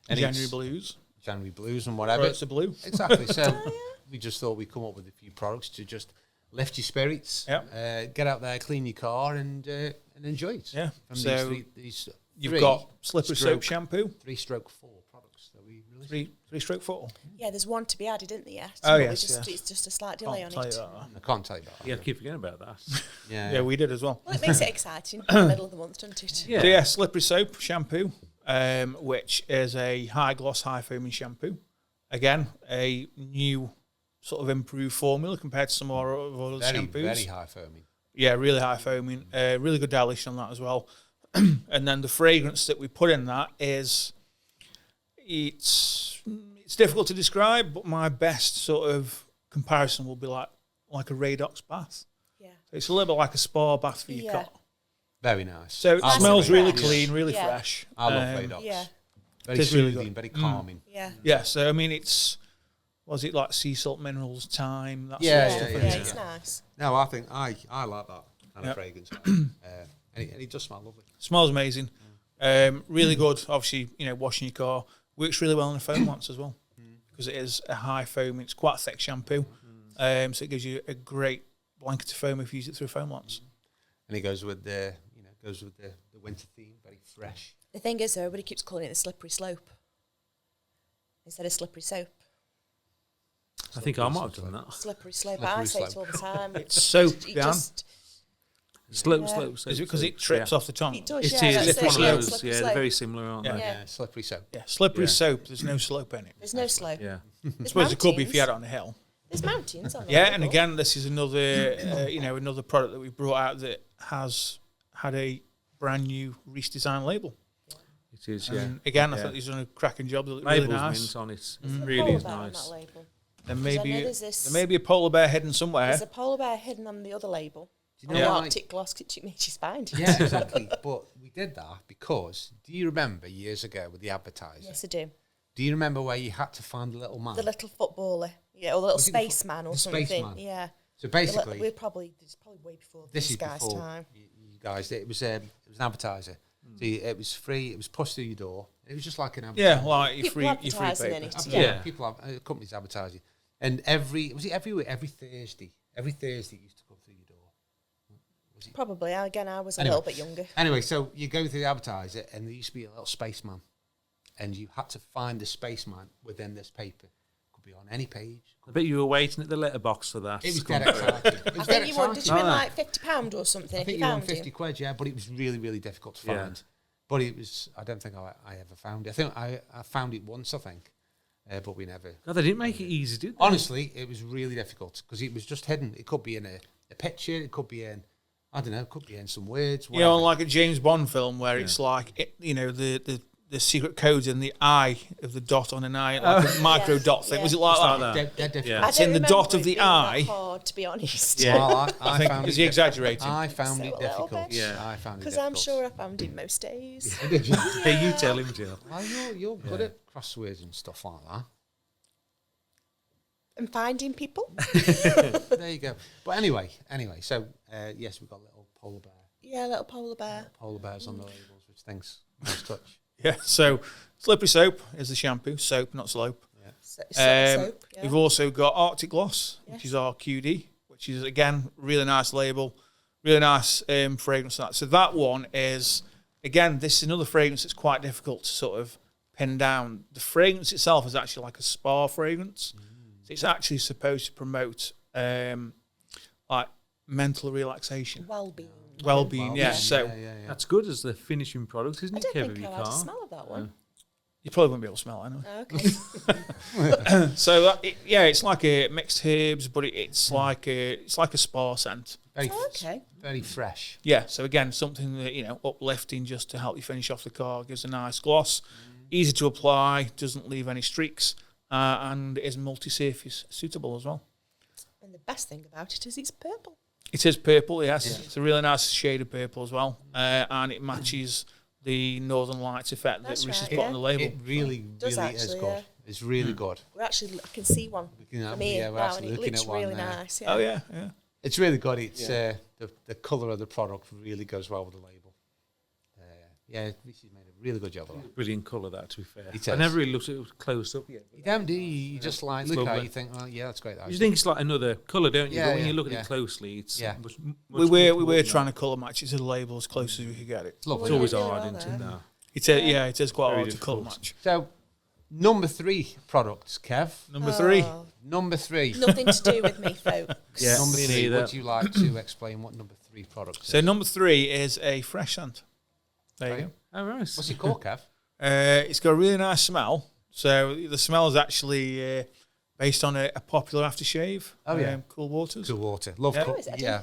And January it's blues. January blues and whatever. It's a blue. Exactly. So we just thought we'd come up with a few products to just lift your spirits. Yep. Get out there, clean your car, and enjoy it. Yeah. From So these You've three got slippery stroke- soap shampoo, 3-4 products that we released. three stroke 4. Yeah, there's one to be added, isn't there? Yet? Oh, But we yes, just, yes. It's just a slight delay Can't on tell you it. that. I can't tell you about that. Yeah, I keep forgetting about that. Yeah, we did as well. Well, it makes it exciting in the middle of the month, doesn't it? Yeah. So yeah, slippery soap shampoo, which is a high gloss, high foaming shampoo. Again, a new sort of improved formula compared to some of our other Very, shampoos. very high foaming. Yeah, really high foaming. Really good dilution on that as well. And then the fragrance that we put in that is, it's difficult to describe, but my best sort of comparison will be like a Radox bath. Yeah. So it's a little bit like a spa bath for your Yeah. car. Very nice. So it I love smells really Radox. clean, really Yeah. fresh. I love Radox. Yeah. Very It's really soothing, good. very calming. Yeah. Yeah, so I mean, it's, was it like sea salt minerals, thyme, that Yeah, sort of Yeah, stuff? yeah, it's nice. No, I think I like that kind Yep. of fragrance. And it does smell lovely. Smells amazing. Really good. Obviously, you know, washing your car works really well on a foam lance as well, because it is a high foam. It's quite a thick shampoo, so it gives you a great blanket of foam if you use it through a foam lance. And it goes with the winter theme, very fresh. The thing is, though, everybody keeps calling it the slippery slope instead of slippery soap. I think I might have done that. Slippery slope. Slippery I say it slope. all the time. It's soap, It Dan. just, Slope. Is it because it trips off the tongue? it does, It yeah. is. That's It's one of it, those. slippery Yeah, slope. they're very similar, aren't Yeah. they? Yeah. Slippery soap. Yeah, slippery Yeah. soap. There's no slope in it. There's no slope. Yeah. There's I suppose it could be if you had it mountains. on a hill. There's mountains on the Yeah, and label. again, this is another, another product that we brought out that has had a brand new Reese design label. It is. Yeah. And again, I Yeah. thought he's done a cracking job. They look really Labels nice. mint on it. Is there a Really polar is bear on nice. that label? There I may know be there's this- there may be a polar bear hidden somewhere. There's a polar bear hidden on the other label. Do On you the know Arctic gloss, it took me to find it. Yeah, exactly. But we did that because, do you remember years ago with the advertiser? Yes, I do. Do you remember where you had to find the little man? The little footballer. Yeah, or the little Was it the spaceman or the something. spaceman? Yeah. So We're basically, it's probably way before this this is guy's before time. you guys. It was an advertiser. So it was free. It was pushed through your door. It was just like an Yeah, advertiser. like your People free advertising paper. in it. Yeah. Yeah. People have companies advertising, and every Thursday. Every Thursday it used to come through your door. Probably. Again, I was a Anyway. little bit younger. Anyway, so you go through the advertiser, and there used to be a little spaceman, and you had to find the spaceman within this paper. Could be on any page. I bet you were waiting at the letterbox for that. It was dead exciting. It I was think dead you won. Did exciting. you win Ah. like £50 or something I if think you you won found 50 him? quid, yeah, but it was really, really difficult to Yeah. find. But it was, I don't think I ever found it. I think I found it once, I think, but we never. God, they didn't make it easy, did they? Honestly, it was really difficult because it was just hidden. It could be in a picture, it could be in, I don't know, it could be in some words. You know, whatever. like a James Bond film where it's like, the secret codes in the eye of the dot on an eye, like a micro dot thing. Yeah. Was it like It's that? like that. They're difficult. Yeah. I It's don't in the remember dot of it the being that eye. hard, to be honest. Yeah. Well, I think, found is he it exaggerating? I found So it a little difficult. bit. Yeah. I found it Because difficult. I'm sure I found him most days. Hey, you tell him, Jill. Well, you're good at crosswords and stuff like that. And finding people. There you go. But anyway, so yes, we've got little polar bear. Yeah, little polar bear. Polar bears on the labels, which things nice touch. Yeah, so slippery soap is the shampoo. Soap, not slope. Soap, yeah. We've also got Arctic Gloss, which Yes. is our QD, which is, again, really nice label, really nice fragrance. So that one is, again, this is another fragrance that's quite difficult to sort of pin down. The fragrance itself is actually like a spa fragrance. So it's actually supposed to promote like mental relaxation, Well-being. well-being. Yeah. So That's good as the finishing product, isn't I it, don't Kev, think if you I like the can't? smell of that one. you probably won't be able to smell it anyway. Oh, okay. So it's like a mixed herbs, but it's like a spa scent. Very, Oh, okay. very fresh. Yeah. So again, something that uplifting just to help you finish off the car. Gives a nice gloss, easy to apply, doesn't leave any streaks, and is multi-surface suitable as well. And the best thing about it is it's purple. It is purple, yes. It's a really nice shade of purple as well, and it matches the Northern Lights effect That's that Reese has right, put yeah. on the label. It really, Does really is actually, good. yeah. It's really good. We're actually, I can see one Looking at- from here we're now, and actually it looking looks at one really there. nice. Yeah. Oh yeah. It's really good. It's the colour of the product really goes well with the label. This has made a really good job of that. Brilliant colour, that, to be fair. It I is. never really looked at it close up yet. You don't do you just like It's look at it, lovely. you think, well, yeah, that's great. You think it's like another colour, don't you? Yeah, But when yeah, you look at yeah. it closely, it's Yeah. much We more were than trying that. to colour match it to the label as close as we could get it. It's lovely. It's always Really hard, well isn't it? there. No. It is quite Very hard to colour difficult. match. So, number 3 products, Kev. Number 3. Oh, Number 3. nothing to do with me, folks. Yeah. Number me 3. neither. Would you like to explain what number 3 product So is? number 3 is a fresh scent. There you go. Oh, right. What's it called, Kev? It's got a really nice smell. So the smell is actually based on a popular aftershave. Oh, yeah. Cool Waters. Cool water. Love Yeah. cool. Oh, is it? Yeah.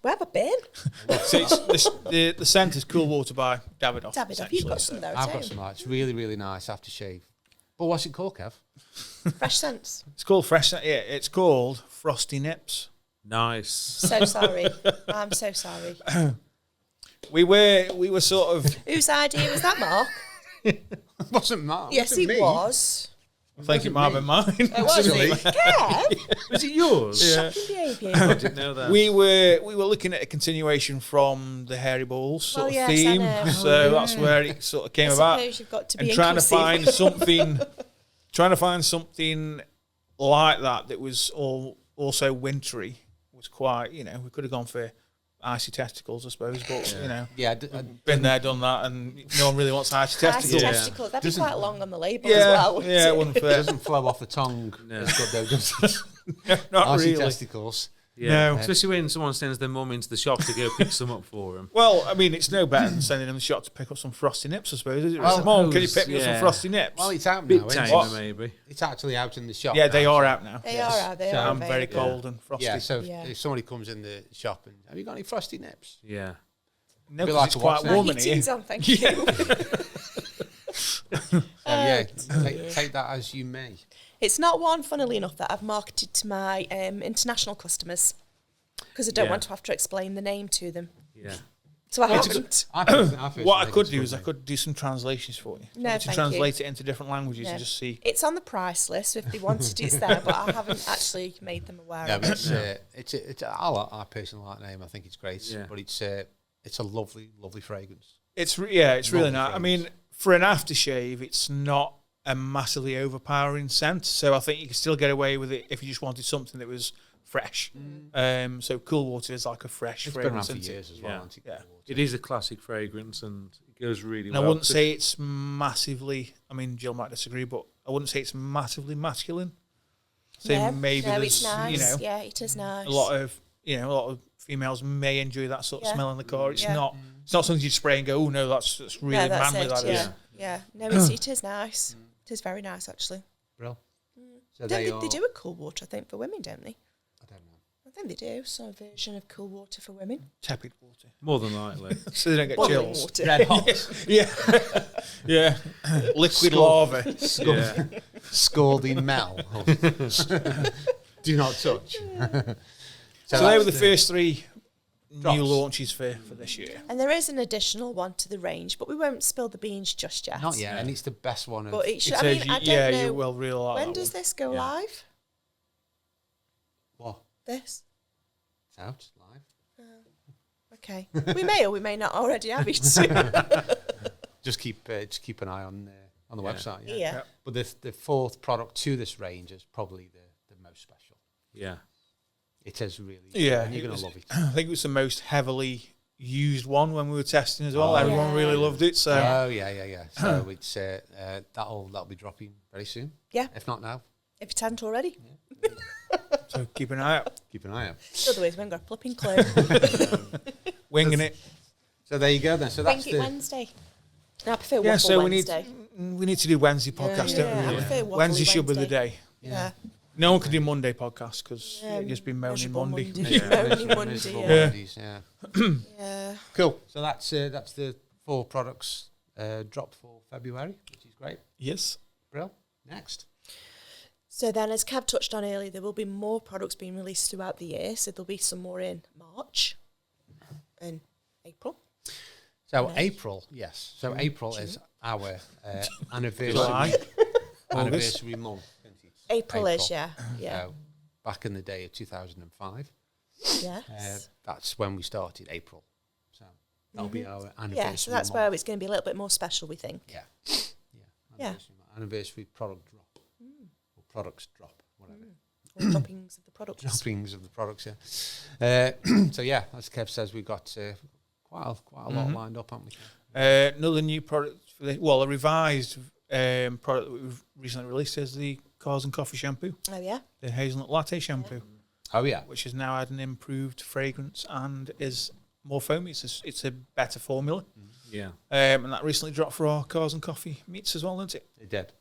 Where have I been? So it's the scent is Cool Water by Davidoff. Davidoff, essentially. you've got some there I've too. got some of that. It's really, really nice aftershave. But what's it called, Kev? Fresh scents. It's called fresh scent. Yeah, it's called Frosty Nips. Nice. So sorry. I'm so sorry. We were sort of. Whose idea was that, Mark? It wasn't Mark. Yes, it was. I think it might have been mine. It was Actually. Kev, Was it yours? Yeah. shocking behaviour. I didn't know that. We were looking at a continuation from the hairy balls sort Well, of yes, I theme, know. so that's where it sort of came I about. suppose you've got to be And trying to inclusive. find something like that was also wintry was quite. We could have gone for icy testicles, I suppose, but Yeah. been there, done that, and no one really wants icy Icy testicles. testicles. That'd be Doesn't- quite long on the label Yeah, as well. wouldn't yeah, it it? wouldn't It fit. doesn't flow off the tongue. No. It's good though, does it? Not Icy really. testicles. Yeah. No. Especially when someone sends their mum into the shop to go pick some up for them. Well, I mean, it's no better than sending them to the shop to pick up some frosty nips, I suppose. Is it? Well, Mom, can you pick me up yeah. some frosty nips? Well, it's out Bit now, isn't tamer, it? maybe. It's actually out in the shop. yeah, they now, are so- out now. They Yes. are. They So are. I'm very available. cold and frosty. Yeah, so Yeah. if somebody comes in the shop and, have you got any frosty nips? Yeah. No, Be 'cause like it's a quite what's name? warm in here. Heating's on, thank you. So, yeah, dear. take that as you may. It's not one, funnily enough, that I've marketed to my international customers because I don't Yeah. want to have to explain the name to them. Yeah. So I haven't. What I could do is I could do some translations for you. No, to thank translate it into different languages No. and just see. It's on the price list, so if they wanted it's there, but I haven't actually made them aware No, of but it. I personally like the name. I think it's great. Yeah. But it's a lovely, lovely fragrance. It's really Lovely nice. I mean, for an aftershave, it's not a massively overpowering scent, so I think you can still get away with it if you just wanted something that was fresh. So Cool Water is like a fresh It's been around fragrance. for isn't it? years as well. Yeah. hasn't it? Yeah. Cool Water. It is a classic fragrance and it goes really And I well. wouldn't say it's massively. I mean, Jill might disagree, but I wouldn't say it's massively masculine. So No, maybe no, there's it's nice. Yeah, it is nice. a lot of females may enjoy that sort of Yeah. smell in the car. It's Yeah. not something you spray and go, oh no, that's really No, that's manly. it, That is. yeah. Yeah, no, it is nice. It is very nice, actually. Brill. So Don't they do a Cool Water, I think, for women, don't they? I don't know. I think they do, some version of Cool Water for women. Tepid water, More than likely. so they don't get Boiling chills. water. Red hot. Yeah, yeah. Liquid Skull. lava. Yeah. Scalding Mel. Do not touch. So they were the that's first 3 Drops. new launches for this year. And there is an additional one to the range, but we won't spill the beans just yet. Not yet, and it's the best one. But it should, It I mean, says I don't yeah, know. you will really like when that does one. this go Yeah. live? What? This? It's out live. Okay. We may or we may not already have it. Just keep an eye on on the website. Yeah. Yeah. But the fourth product to this range is probably the most special. Yeah. It is really. Yeah, And you're it going was- to love it. I think it was the most heavily used one when we were testing as well. Oh, Everyone yeah. really loved it. So Oh yeah. So it's that'll be dropping very soon. Yeah. If not now, If you haven't already. so keep an eye out. keep an eye out. Otherwise, we haven't got a flipping clue. Winging it. So there you go then. So that's Think it the. Wednesday. No, I prefer Yeah, waffle so Wednesday. we need to do Wednesday podcast, Yeah, don't I we? prefer waffly Wednesday should be the Wednesday. day. Yeah. No one can do Monday podcast because you've just been moaning miserable Monday. Monday. Moaning Monday, Miserable yeah. Mondays, yeah. Yeah. Cool. So that's the 4 products dropped for February, which is great. Yes. Brill. Next. So then, as Cav touched on earlier, there will be more products being released throughout the year. So there'll be some more in March and April. So May. April, yes. So April is our anniversary July. anniversary month. Isn't it? April is, yeah. Yeah. So back in the day of 2005, Yes. that's when we started April. So that'll be our anniversary. Yeah, so that's month. where it's going to be a little bit more special, we think. Yeah. Yeah. Anniversary product drop. Or products drop, whatever. Or droppings of the products. Droppings of the products, yeah. So yeah, as Kev says, we've got quite a lot lined up, haven't we? Another new product for a revised product that we've recently released is the Cars and Coffee shampoo, Oh, yeah? the hazelnut latte shampoo, Oh yeah. which has now had an improved fragrance and is more foamy. It's a better formula. Yeah. And that recently dropped for our Cars and Coffee meets as well, isn't it?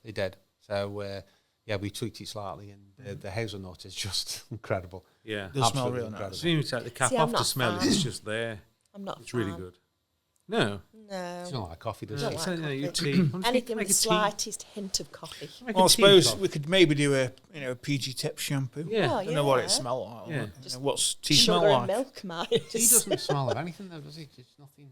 They did. So yeah, we tweaked it slightly, and the hazelnut is just incredible. Yeah. Does smell Absolutely real incredible. nice. As soon as you take the cap See, I'm off, the not a smell fan. is just there. I'm not a It's really fan. good. No. No. It's not like coffee, does Don't it? like So, your coffee. tea. I'm just Anything make with a tea. slightest hint of coffee. Make a Well, I tea suppose cup. we could maybe do a PG tip shampoo. Yeah. Oh, I don't know what yeah. it smells like. Yeah. You know, what's tea Sugar smell and like? milk, mate. Tea doesn't smell of anything, though, does it? It's nothing.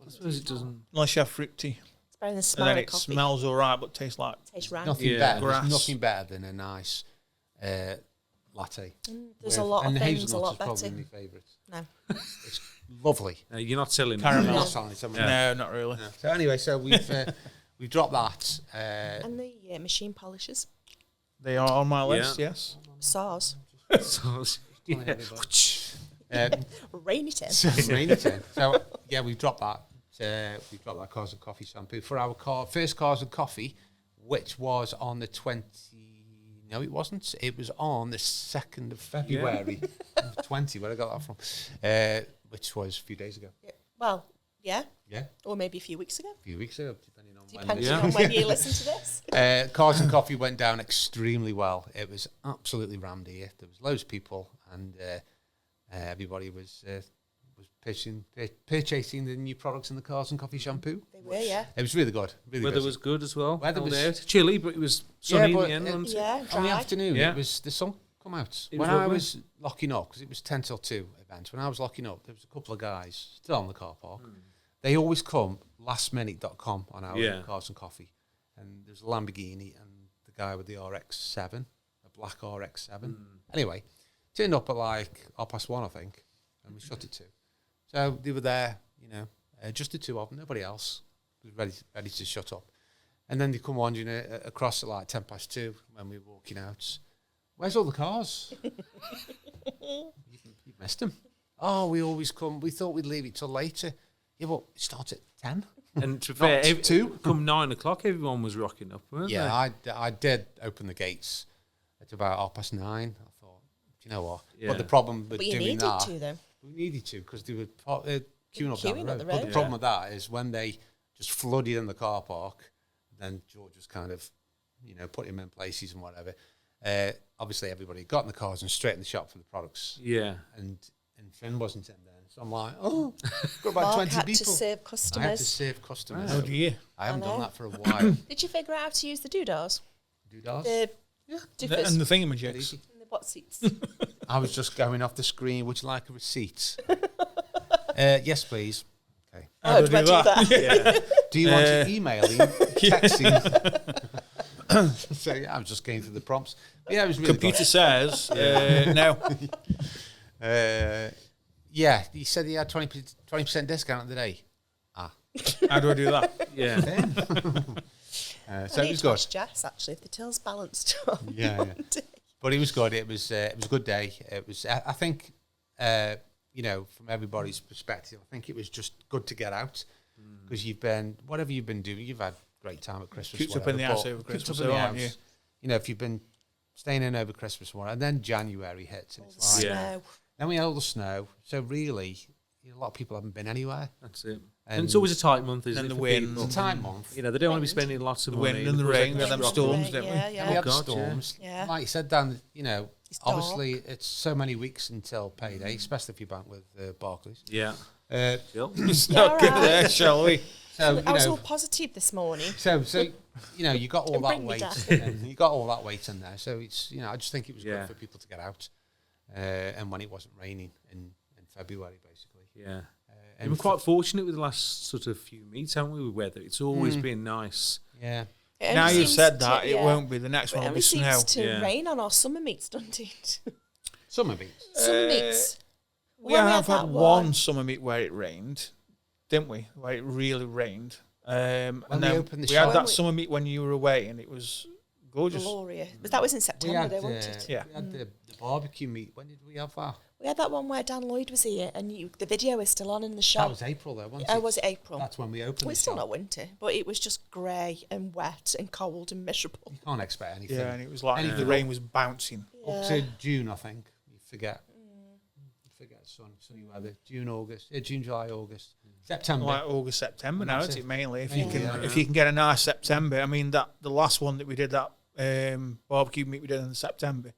I suppose it doesn't. Unless you have fruit tea. It's better than the And smell then of it coffee. smells all right, but tastes like Tastes rank. Nothing Yeah. better. Grass. There's nothing better than a nice latte. There's a lot and of the things a hazelnut lot is probably better. my favourite. No. It's lovely. You're not selling Caramel. Not selling it, something. No, not really. So anyway, so we've dropped that. And the machine polishers. They are on my list, Yeah. yes. SARS. So, yeah. Rain it in. Rain it in. So yeah, we've dropped that. We've dropped that Cars and Coffee shampoo for our first Cars and Coffee, which was on the 20. No, it wasn't. It was on the 2nd of February, 20. Where I got that from? Which was a few days ago. Well, yeah. Yeah, Or maybe a few weeks ago. a few weeks ago, depending on Depending when. on when you listen to this. Cars and Coffee went down extremely well. It was absolutely rammed here. There was loads of people, and everybody was purchasing the new products in the Cars and Coffee shampoo. They were, yeah. It was really good. Really Weather good. was good as well. Weather Held was- out. Chilly, but it was sunny but in the end. wasn't it? Yeah, On the dry. afternoon, Yeah. it was the sun come out. It When was I lovely. was locking up, because it was 10 till 2 event, when I was locking up, there was a couple of guys still on the car park. They always come lastminute.com on our Yeah. Cars and Coffee. And there's a Lamborghini and the guy with the RX-7, a black RX-7. Anyway, turned up at like 1:30, I think, and we shut at 2. So they were there, you know, just the two of them, nobody else was ready to shut up. And then they come wandering across at like 2:10 when we were walking out. Where's all the cars? You've missed them. Oh, we always come. We thought we'd leave it till later. Yeah, but it starts at 10. And to be Not fair, 2. come 9 o'clock, everyone was rocking up, weren't Yeah, they? I did open the gates at about 9:30. I thought, do you know what? Yeah. But the problem with But you doing needed that, to, though. we needed to because they were queuing up down queuing the up road. the But road. the problem with that is when they just flooded in the car park, then George was kind of, you know, put him in places and whatever. Obviously, everybody got in the cars and straight in the shop for the products. Yeah. And Finn wasn't in there. So I'm like, oh, got about Mark 20 had people. to serve I had to customers. save customers. Oh dear. I haven't I done know. that for a while. Did you figure out how to use the doodahs? Doodahs? The doofers And the in thingamajigs. Easy. the what seats? I was just going off the screen. Would you like a receipt? Yes, please. Okay. How do I do I that? Yeah. Do you want to email him, texting? So yeah, I was just going through the prompts. But yeah, it was really Computer says no. good. Yeah, he said he had 20% discount of the day. How do I do that? Yeah. So it was good. Jess, actually, if the till's balanced on Yeah, Monday. But it was good. It was a good day. It was. I think from everybody's perspective, I think it was just good to get out because whatever you've been doing, you've had a great time at Christmas. Cooped up in the house over Christmas, aren't you? If you've been staying in over Christmas, and then January hits, and it's like, Snow. then we had all the snow. So really, a lot of people haven't been anywhere. That's it. And it's always a tight month, isn't it? the for wind. people? It's a tight month. They don't want to be spending lots of The money. wind and the rain, we had them storms, didn't we? Yeah. We had God, storms. yeah. Like you said, Dan, It's obviously it's so many weeks until payday, especially if you bank with Barclays. Yeah. So, Let's not go there, shall we? I was all positive this morning. So you got all that Bring me weight, down. and you got all that weight in there. So it's I just think it was good for people to get out, and when it wasn't raining in February, basically. Yeah. And We've been quite fortunate with the last sort of few meets, haven't we, with weather? It's always been nice. Yeah. It Now only you've seems said to- that, it yeah. won't be. The next But one it will be only snow. seems to Yeah. rain on our summer meets, doesn't it? Summer beats. Summer meets. We When have had that one summer meet where it rained, didn't we? Where it really rained. And we then opened the we had shop. that summer meet when you were away, and it was gorgeous. Glorious. But that was in We September, had, though, wasn't it? Yeah. we had the barbecue meet. When did we have that? We had that one where Dan Lloyd was here, and the video is still on in the shop. That was April, though, wasn't it? Oh, was it April? That's when we opened. Well, the it's still shop. not winter, but it was just grey and wet and cold and miserable. You can't expect anything. Yeah, and it was like Anything the rain was bouncing. up to June, I think. You forget. You forget sunny weather. June, July, August, September. Like August, September now, That's isn't it. it? Mainly, if Yeah. you can, Yeah. if you can get a nice September. I mean, that the last one that we did, that barbecue meet we did in September,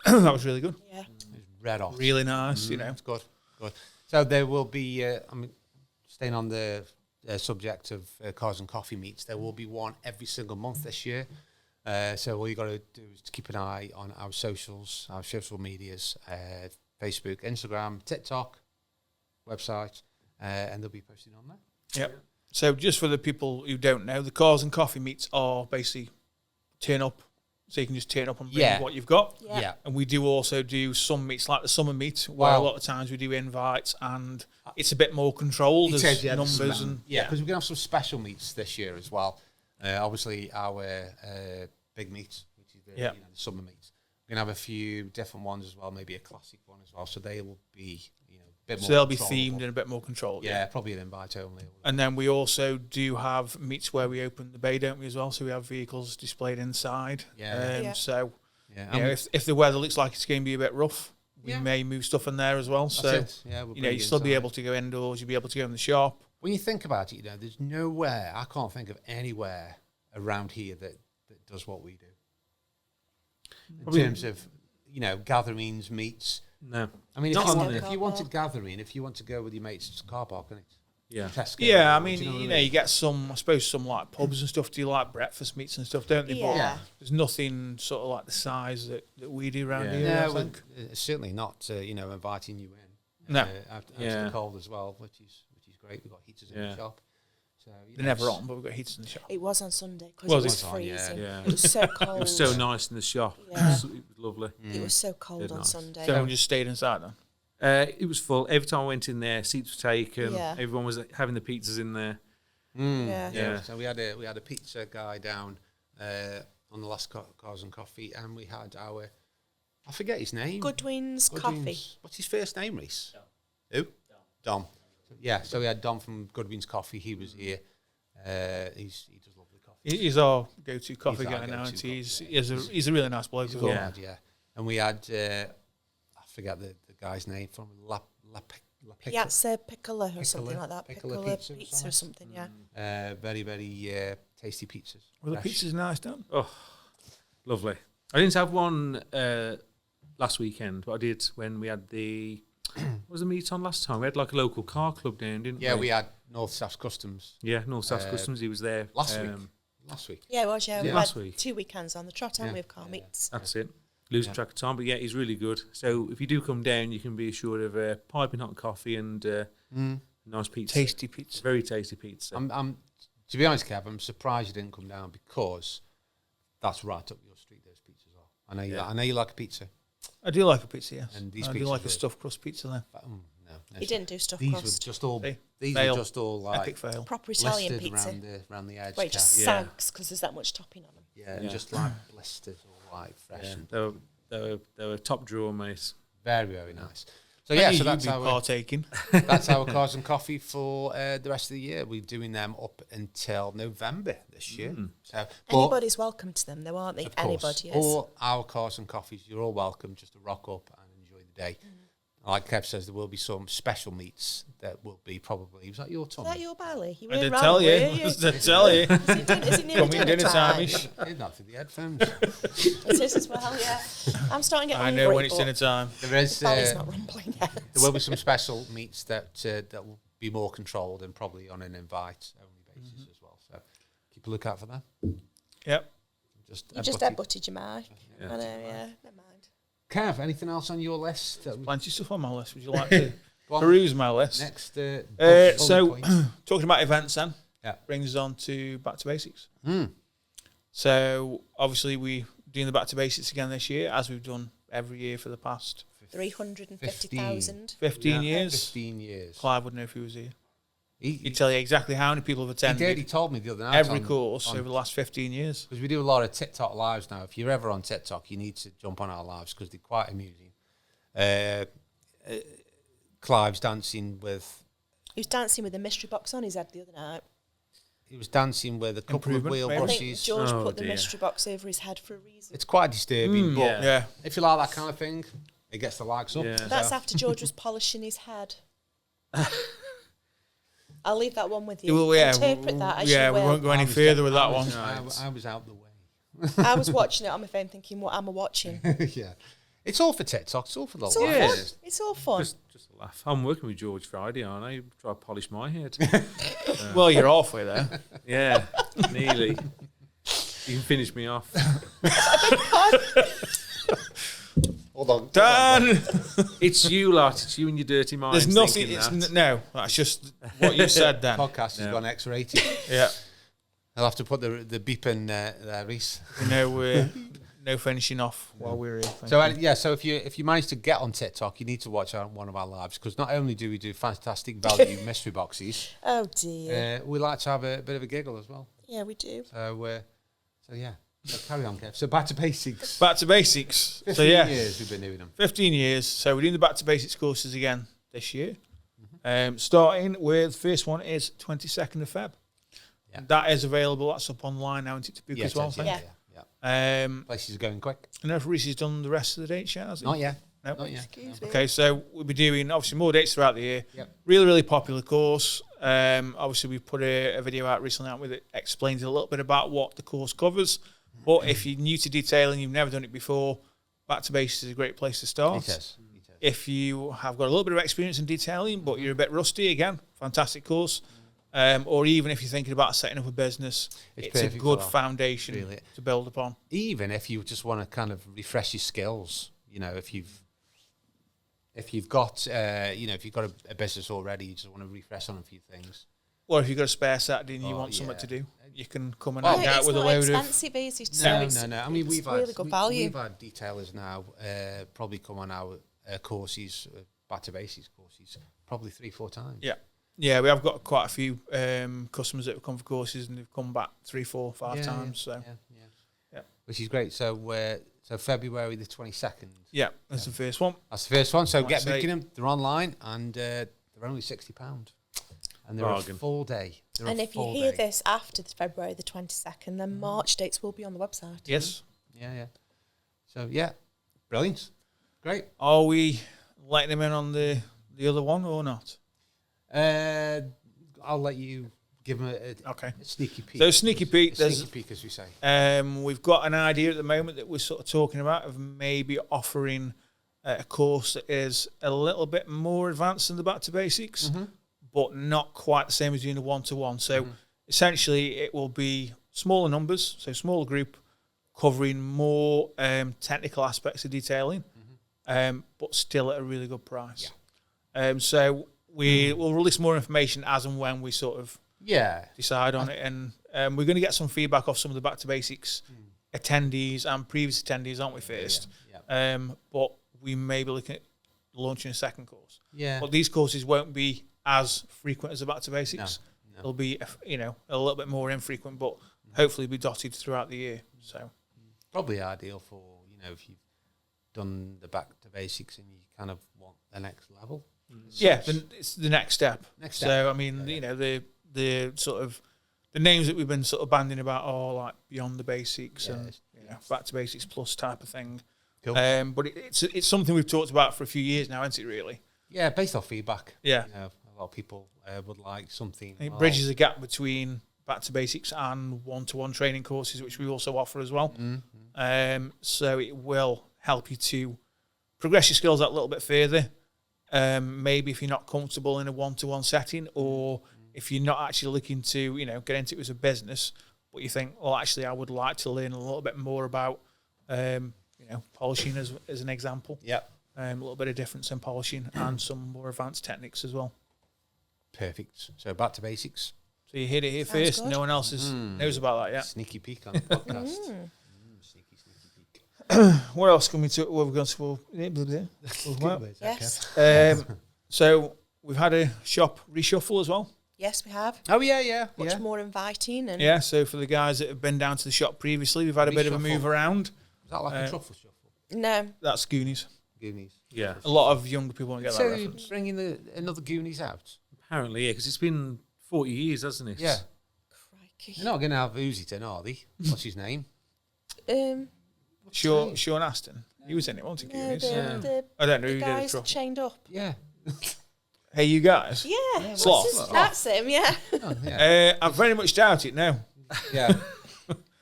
that was really good. Yeah. It was red hot. Really nice, you know. It's good. So there will be, staying on the subject of cars and coffee meets, there will be one every single month this year. So all you got to do is to keep an eye on our socials, our social medias, Facebook, Instagram, TikTok, website, and they'll be posting on there. Yep. So just for the people who don't know, the cars and coffee meets are basically turn up. So you can just turn up and bring what you've got. Yeah. And we do also do some meets, like the summer meet, where Wow. a lot of times we do invites, and it's a bit more controlled. It There's says, numbers and because we're going to have some special meets this year as well. Obviously, our big meet, which is the summer meet. We're going to have a few different ones as well, maybe a classic one as well. So they will be, a bit more. so they'll be controllable. themed and a bit more controlled. Yeah, probably an invite only. And then we also do have meets where we open the bay, don't we, as well? So we have vehicles displayed inside. Yeah. So Yeah, if the weather looks like it's going to be a bit rough, we Yeah. may move stuff in there as well. that's So it. Yeah, we'll bring you'll still be inside. able to go indoors. You'll be able to go in the shop. When you think about it, there's nowhere, I can't think of anywhere around here that does what we do. In terms of, gatherings, meets. No. I mean, Not if you, on want, there. if you want a gathering, if you want to go with your mates to car park, and it's Yeah. Tesco. Yeah, I Do mean, you know what you know, you get some, I suppose, some like pubs and stuff do like breakfast meets and stuff, don't they? Yeah. But there's nothing sort of like the size that we do around Yeah. here. No, I well, think. certainly not. Inviting you in. No. After Yeah. the cold as well, which is great. We've got heaters in the shop. So They're never on, but we've got heaters in the shop. It was on Sunday because Was it was it? It was on, yeah. freezing. Yeah. It was so cold. It was so nice in the shop. Yeah. It was lovely. It was so cold Dead on nice. Sunday. So everyone just stayed inside then. It was full. Every time I went in there, seats were taken. Yeah. Everyone was having the pizzas in there. Yeah. Yeah. So we had a pizza guy down on the last Cars and Coffee, and we had I forget his name. Goodwin's Coffee. What's his first name, Reese? Who? Dom. Yeah. So we had Dom from Goodwin's Coffee. He was here. He does lovely coffee. He's our go-to coffee He's our guy now, go-to and he's a really nice bloke as well. Yeah. And we had I forget the guy's name from La Piazza Piccola or something like that. Piccola Piccola pizza or pizza or something, yeah. Very, very tasty pizzas. Well, the Fresh. pizza's nice, Dan. Oh, lovely. I didn't have one last weekend, but I did when we had the... what was the meet on last time? We had like a local car club down, didn't we? Yeah, we had North South Customs Yeah, North South Customs. He was there. last week. Yeah, it was, yeah. Yeah. We Last had week. 2 weekends on the trot, haven't Yeah. we, of car meets. That's it. Losing track of time, but yeah, he's really good. So if you do come down, you can be assured of piping hot coffee and nice pizza. Tasty pizza. Very tasty pizza. I'm to be honest, Kev, I'm surprised you didn't come down because that's right up your street. Those pizzas are. I know you like a pizza. I do like a pizza, yes. And these I do pizzas like a are- stuffed crust pizza there. But, He didn't do stuffed These crust. were just all. Hey, These fail. were just all like Epic fail. Proper Italian blistered pizza. around the edge. Where it just Yeah. sags because there's that much topping on them. Yeah, and Yeah. just like blisters or like fresh. Yeah, And they were top drawer, mate. very, very nice. So I yeah, knew so you'd that's be our partaking. that's our cars and coffee for the rest of the year. We're doing them up until November this year. So, but Anybody's welcome to them, though, aren't they? of course, Anybody is. all our cars and coffees, you're all welcome just to rock up and enjoy the day. Like Kev says, there will be some special meats that will be probably. Was that your Is tummy? that your belly? You I were did wrong, tell you. were you? I did tell you. Is it nearly Coming dinner time-ish. Not through the headphones. It is as well, yeah. I'm starting to get I hungry. know when it's but dinner time. There is. belly's not rumbling yet. There will be some special meats that that will be more controlled and probably on an invite-only basis as well. So keep a lookout for that. Yep. You just headbutted your mic. Yeah. I know, yeah. Never mind. Kev, anything else on your list? Plenty of stuff on my list. Would you like to Go on. peruse my list? Next, So, bullet point. talking about events then, Yeah. brings us on to Back to Basics. Mm. So, obviously, we're doing the Back to Basics again this year, as we've done every year for the past 350,000. 15 years. 15 years. Clive would know if he was here. He He'd tell you exactly how many people have did. attended He told me the other night. every course on- over the last 15 years. Because we do a lot of TikTok lives now. If you're ever on TikTok, you need to jump on our lives because they're quite amusing. Clive's dancing with. He was dancing with a mystery box on his head the other night. He was dancing with a couple of Improvement, wheel maybe? I think brushes. George Oh, put the dear. mystery box over his head for a reason. It's quite disturbing, but Yeah. Yeah. if you like that kind of thing, it gets the likes up. Yeah. That's So- after George was polishing his head. I'll leave that one with you. Well, yeah, Interpret that as yeah, you we will. won't go any I was further de- with I that one. was- I was out the way. I was watching it on my phone thinking, what am I watching? Yeah. It's all for TikTok. It's all for the It's all lives. Yeah. fun. It's all fun. Just a laugh. I'm working with George Friday, aren't I? Try to polish my head. Well, you're halfway there. Yeah, nearly. You can finish me off. Hold on. Dan! It's you lot. It's you and your dirty mind. There's nothing. thinking It's that. no, that's just what you said, Dan. Podcast has No. gone X-rated. Yeah. I'll have to put the beep in there, Reese. No finishing off while we're here. Thank So you. yeah, so if you manage to get on TikTok, you need to watch one of our lives because not only do we do fantastic value mystery boxes, Oh, dear. we like to have a bit of a giggle as well. Yeah, we do. So yeah, so carry on, Kev. So back to basics. Back to basics. 15 So yeah, years we've been doing them. 15 years. So we're doing the Back to Basics courses again this year. Mm-hmm. Starting with first one is 22nd of Feb. Yeah. That is available. That's up online now, isn't it, to book Yeah, as well? I it is, think? Yeah. yeah. Places Places are going quick. I know if Reese has done the rest of the dates yet, has he? Not yet. No. Not yet. Excuse me. Okay, so we'll be doing obviously more dates throughout the year. Yep. Really, really popular course. Obviously, we put a video out recently out with it explains a little bit about what the course covers. But if you're new to detailing, you've never done it before, Back to Basics is a great place to start. It is. If you have got a little bit of experience in detailing, but you're a bit rusty, again, fantastic course. Or even if you're thinking about setting up a business, it's a perfect good for that, foundation really. to build upon. Even if you just want to kind of refresh your skills, if you've got if you've got a business already, you just want to refresh on a few things. Or if you've got a spare Saturday and you Oh, want something yeah. to do, you can come and No, hang out it's with a not load of. expensive, is it? So it's- No. I mean, it's we've really had good value. We've had detailers now probably come on our courses, Back to Basics courses, probably 3-4 times. Yeah. Yeah, we have got quite a few customers that have come for courses and they've come back 3, 4, 5 Yeah, times. So yeah. Which is great. So February the 22nd. yeah, that's the first one. That's the first one. So Like get I say- booking them. They're online and they're only £60, and they're Bargain. a full day. They're And a if you full hear day. this after February the 22nd, then March dates will be on the website. Yes. Yeah. So yeah, brilliant, great. Are we letting them in on the other one or not? I'll let you give them Okay. a sneaky peek. So sneaky peek, A there's- sneaky peek, as we say. We've got an idea at the moment that we're sort of talking about of maybe offering a course that is a little bit more advanced than the Back to Basics, but not quite the same as doing the one-to-one. So essentially it will be smaller numbers, so smaller group, covering more technical aspects of detailing, but still at a really good price. So we will release more information as and when we sort of Yeah. decide on it, and we're going to get some feedback off some of the Back to Basics attendees and previous attendees, aren't we? First, Yeah. but we may be looking at launching a second course. Yeah. But these courses won't be as frequent as a Back to Basics. No. They'll be, a little bit more infrequent, but hopefully be dotted throughout the year. So Probably ideal for, if you've done the Back to Basics and you kind of want the next level. yeah, it's the next step. Next step. So I mean, the sort of the names that we've been sort of banding about are like Beyond the Basics and Back to Basics Plus type of thing. Cool. But it's something we've talked about for a few years now, isn't it? Really? Yeah, based off feedback. Yeah. A lot of people would like something. It bridges the gap between Back to Basics and one-to-one training courses, which we also offer as well. So it will help you to progress your skills that a little bit further. Maybe if you're not comfortable in a one-to-one setting, or if you're not actually looking to, get into it as a business, but you think, well, actually, I would like to learn a little bit more about, polishing as an example. Yeah. A little bit of difference in polishing and some more advanced techniques as well. Perfect. So Back to Basics. So you heard it here Sounds first. good. No one else knows about that yet. Sneaky peek on the podcast. Sneaky peek. What else can we talk? Well, we're going to Yes. So we've had a shop reshuffle as well. Yes, we have. Oh, yeah. Much more inviting. And Yeah, so for the guys that have been down to the shop previously, we've had a bit of a move around. Is that like a truffle shuffle? No. That's Goonies. Goonies. Yeah. A lot of younger people won't get So that you're reference. bringing another Goonies out? Apparently, yeah, because it's been 40 years, hasn't it? Yeah. Crikey. They're not going to have Uziton, are they? What's his name? Sean Astin. He was in it, wasn't he, No, Goonies? the I don't know who did the guys truffle. chained up. Yeah. Hey, you guys. Yeah. Sloth. That's him, yeah. Oh, yeah. I very much doubt it now. Yeah.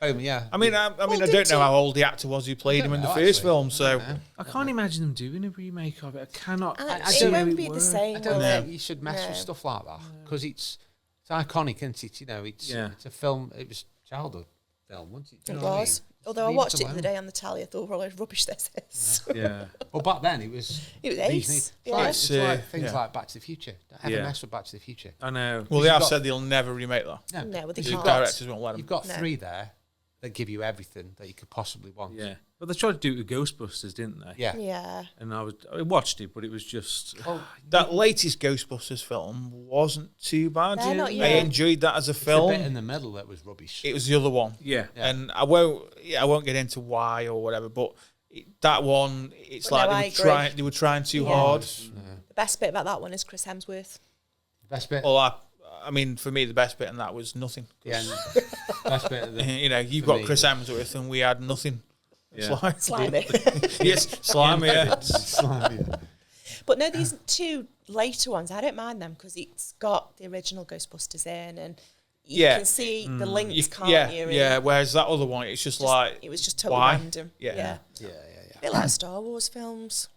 Yeah. I mean, I don't know how old the actor was who played him in the know, first actually. film, so... I can't imagine them doing a remake of it. I cannot. I It don't know won't it be the works. same. I don't will it? think you should mess with No. stuff like that because it's iconic, isn't it? It's a film. It was childhood film, wasn't it? Do It you know what I was. mean? Although I Leave watched it the alone. other day on the telly, I thought, well, rubbish this is. Yeah. Well, back then it was. It was these ace. It's like, Yeah. it's like things yeah. like Back to the Future. Don't ever Yeah. mess with Back to the Future. I know. Well, they You've have got- said they'll never remake that. No, well, they The can't. directors won't let them. You've got No. 3 there that give you everything that you could possibly want. Yeah. But they tried to do it with Ghostbusters, didn't they? Yeah. Yeah. And I watched it, but it was just. Well, That latest Ghostbusters film wasn't too bad. They're not I yet. enjoyed that as a the bit film. in the middle that was rubbish. It was the other one. Yeah. And I won't get into why or whatever, but that one, it's Well, no, I like agree. they were trying too Yeah. hard. The best bit about that one is Chris Hemsworth. Best bit. Well, I mean, for me, the best bit in that was nothing. Yeah. Best bit of the. You've For got me, Chris yeah. Hemsworth, and we had nothing. Yeah. Slimy. Yes, slimy. Yeah. But no, these 2 later ones, I don't mind them because it's got the original Ghostbusters in and you Yeah. can see the links, You- can't yeah, you? yeah. Whereas that other one, it's just like It was just totally why? random. Yeah. Yeah. Yeah. A bit like Star Wars films.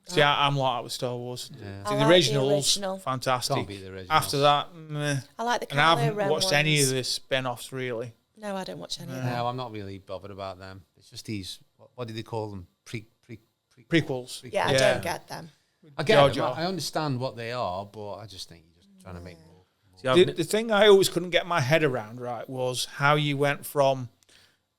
See, I'm like that with Star Wars. Yeah. I See, like the the originals, original. fantastic. Can't beat the originals. After that, meh. I like the And I Kylo haven't Ren watched any of ones. the spin-offs really. No, I don't watch any of them. No, I'm not really bothered about them. It's just these. What do they call them? Prequels. Yeah, I don't get them. I get Jar them. Jar. I understand what they are, but I just think you're just trying to make more. See, I've The thing I always couldn't get my head around, right, was how you went from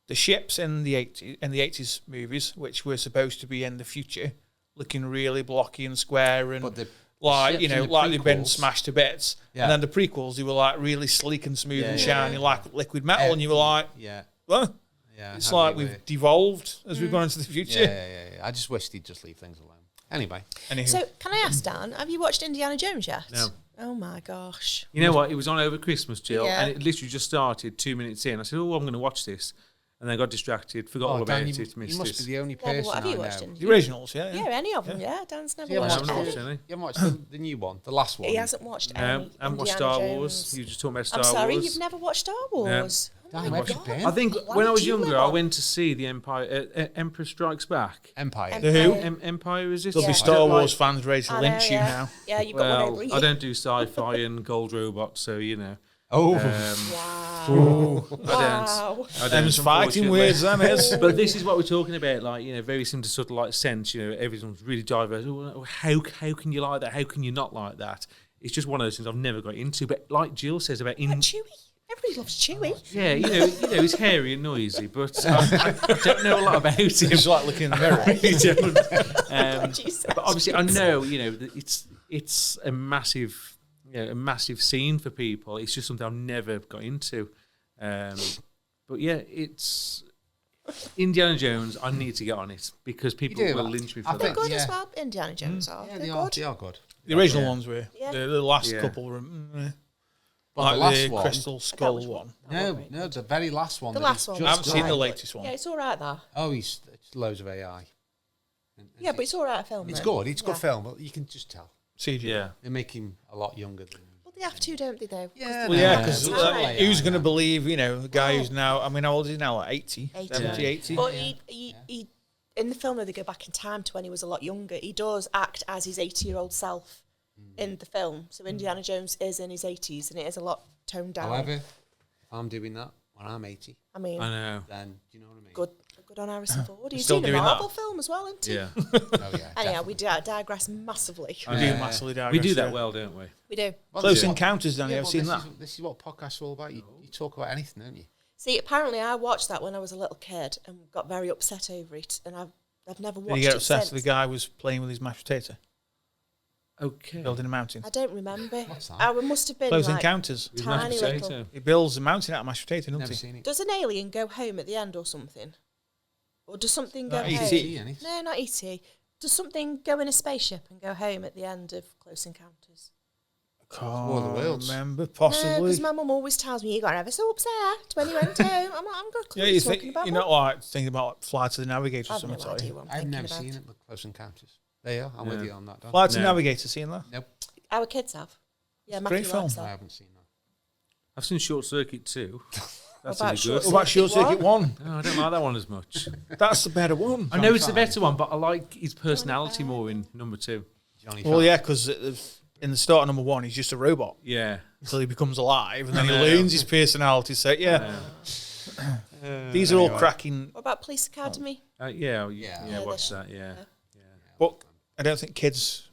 the ships in the 80s movies, which were supposed to be in the future, looking really blocky and square and But the like ships in the like they've been prequels- smashed to bits. Yeah. And then the prequels, they were like really sleek and smooth Yeah, and yeah, shiny, like liquid metal, and you were like, Yeah. well, Yeah. it's how like they we've were. devolved as we've gone into the Yeah, future. yeah. I just wish they'd just leave things alone. Anyway. Anywho. So, can I ask Dan, have you watched Indiana Jones yet? No. Oh my gosh. You know what? It was on over Christmas, Jill, Yeah. and it literally just started 2 minutes in. I said, "Oh, I'm going to watch this," and then I got distracted, forgot all about Dan, it, you missed must this. be the only Yeah, but person what have you I watched? know. In? The originals, yeah. Yeah, any of them. Yeah, Dan's never You watched haven't I haven't any. watched any. You haven't watched the new one, the last one. He hasn't watched any. I haven't watched Indiana Star Jones. Wars. You were just talking about Star I'm sorry, Wars. you've never watched Star Wars. Oh Dan, my where have you God. been? I think Why when I would was you younger, live I on- went to see the Emperor Strikes Back. Empire. The who? Empire is it? There'll be Yeah. Star Wars fans ready to I know, lynch you yeah. now. Yeah, you've got one Well, over I here. don't do sci-fi and gold robots, so you know. Oh. Wow. I Wow. don't. Them's fighting unfortunately. words, them is. But this is what we're talking about, like, you know, very similar to sort of like Sense, you know, everyone's really diverse. Oh, how can you like that? How can you not like that? It's just one of those things I've never got into. But like Jill says about Chewie. Everybody loves Chewie. Yeah, he's hairy and noisy, but I don't know a lot about him. Just like looking in the mirror. You don't. Jesus. But obviously, I know, that it's a massive, a massive scene for people. It's just something I've never got into. But yeah, it's Indiana Jones. I need to get on it because people will lynch me for They're that. good as well. Indiana Jones are. Yeah, They're they are good. The original ones were. Yeah. The last Yeah. couple were. But Like the last the one, Crystal Skull one. no, the very last one. The that last is one just I haven't seen the right. latest one. Yeah, it's all right though. Oh, it's loads of AI. Yeah, but it's all right film. It's then. good. It's a good Yeah. film, but you can just tell CG. Yeah. they make him a lot younger than. Well, they have to, don't they? Though. Yeah, Well, yeah, no, because it's all AI who's going to now. believe, the guy who's now, how old is he now? Like 80? 80. 70, Yeah. 80? But he in the film, though, they go back in time to when he was a lot younger. He does act as his 80-year-old self in the film. So Indiana Jones is in his 80s, and it is a lot toned down. However, if I'm doing that when I'm 80, I mean, I know. then do you know what I mean? good on Harrison Ford. He's Still doing a doing that? Marvel film as well, isn't he? Yeah, Oh yeah. Anyhow, we digress massively. We do massively we do that digress, well, don't we? We do. Well, Close this is what- Encounters, Danny, yeah, I've well, seen this that. This is what podcasts are all about. You talk about anything, don't you? See, apparently I watched that when I was a little kid and got very upset over it, and I've never Did watched you get it obsessed since. with the guy who was playing with his mashed potato? Okay. Building a mountain. I don't remember. What's that? I must have been Close like, Encounters. With tiny mashed little. potato. He builds a mountain out of mashed potato, doesn't Never he? seen it. Does an alien go home at the end or something? Or does something go Not home? E.T. anything. No, not E.T. Does something go in a spaceship and go home at the end of Close Encounters? War of the Worlds. Remember, No, possibly. because my mum always tells me you got ever so upset when you went home. I'm like, I'm good. Yeah, What you talking think about, you're Mum? not like thinking about like, Flight to the Navigator or I've no something, are idea you? what I'm I've thinking never about. seen it, but Close Encounters. There you are. I'm with No. you on that. Don. Flight to the No. Navigator, seen that? Nope, Our kids have. Yeah, It's a Matthew great film. likes I that. haven't seen that. I've seen Short Circuit too. That's about really good. Short What about Short Circuit Circuit 1? No, I don't like that one as much. That's the better one. I know it's the Five. better one, but I like his personality more in number 2. Johnny Well, Five. yeah, because in the start of number 1, he's just a robot Yeah. until he becomes alive, and then he I know. learns his personality. So, yeah, these are all cracking. What about Police Academy? Yeah, Yeah, watch they- that, yeah. But I don't think kids,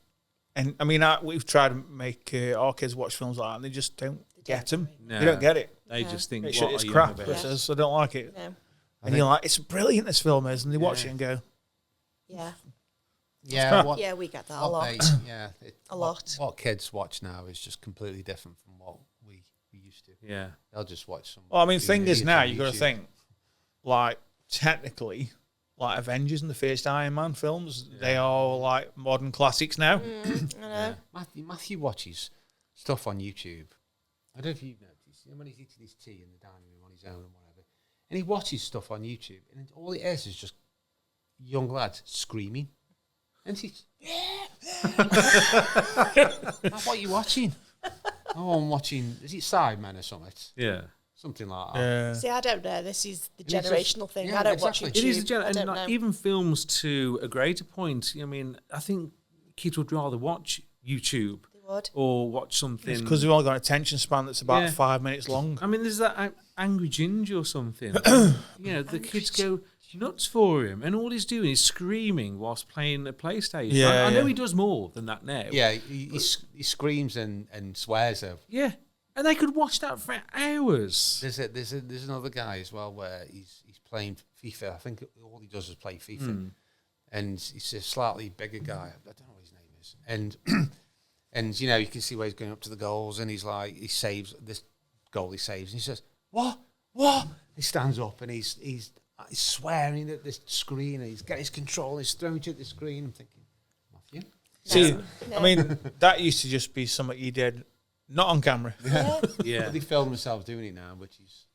and I mean, we've tried to make our kids watch films like that, and they just don't get them. No. They don't get it. They No. just think, It's, what it's are you crap. on about? It says, I don't like it. No. And you're like, it's brilliant, this film is. And they watch Yeah. it and go, Yeah. Yeah, what, Yeah, we get that a what lot. they- yeah, A lot. What kids watch now is just completely different from what we used to. Yeah. They'll just watch some. well, I mean, doing thing is idiots now, on you've got to YouTube. think, like, technically, like Avengers and the first Iron Man films, they are like modern classics now. I know. Matthew watches stuff on YouTube. I don't know if you've noticed. When he's eating his tea in the dining room on his own and whatever, and he watches stuff on YouTube, and all it is just young lads screaming. And he's, what are you watching? Oh, I'm watching, is it Sidemen or something? Yeah. Something like that. Yeah. See, I don't know. This is the And it's generational just- thing. yeah, I don't exactly. watch It YouTube. is a gen- I and don't like, know. even films to a greater point. I mean, I think kids would rather watch YouTube They would. or watch something. It's because they've all got an attention span that's about Yeah. 5 minutes long. I mean, there's that Angry Ginger or something. The kids go nuts for him, and all he's doing is screaming whilst playing a PlayStation. Yeah, I know yeah. he does more than that now. Yeah, he screams and swears. Yeah. And they could watch that for hours. There's another guy as well where he's playing FIFA. I think all he does is play FIFA, and he's a slightly bigger guy. I don't know what his name is, and you can see where he's going up to the goals, and he's like he saves this goal, he saves, and he says what? He stands up and he's swearing at this screen, and he's got his control, and he's throwing it at the screen. I'm thinking, Matthew. See, No. I mean, that used to just be something you did, not on camera. Yeah. Yeah. But they film themselves doing it now, which is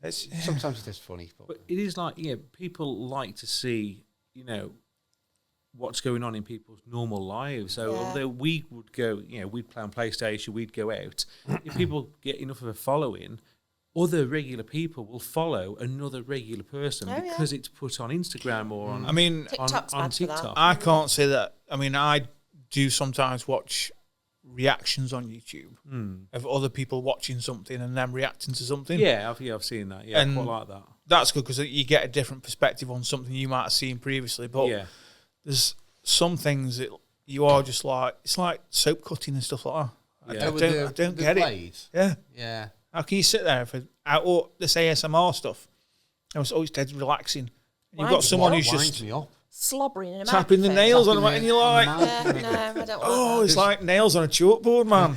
It's, sometimes it is funny, but But it is like, people like to see, what's going on in people's normal lives. So Yeah. although we would go, we'd play on PlayStation, we'd go out. If people get enough of a following, other regular people will follow another regular person Oh, yeah. because it's put on Instagram or on, I mean, TikTok's on bad for that. TikTok. I can't say that. I mean, I do sometimes watch reactions on YouTube of other people watching something and them reacting to something. Yeah, I've seen that. Yeah, And- quite like that. That's good because you get a different perspective on something you might have seen previously. But Yeah. there's some things that you are just like, it's like soap cutting and stuff like that. Yeah. I don't get it. Blades. Yeah. Yeah, How can you sit there for or this ASMR stuff? It's dead relaxing. And you've got someone who's winds just me up. slobbering in a tapping the microphone. nails on Tapping it, and you're like, No, I don't like oh, that. it's like nails on a chalkboard, man.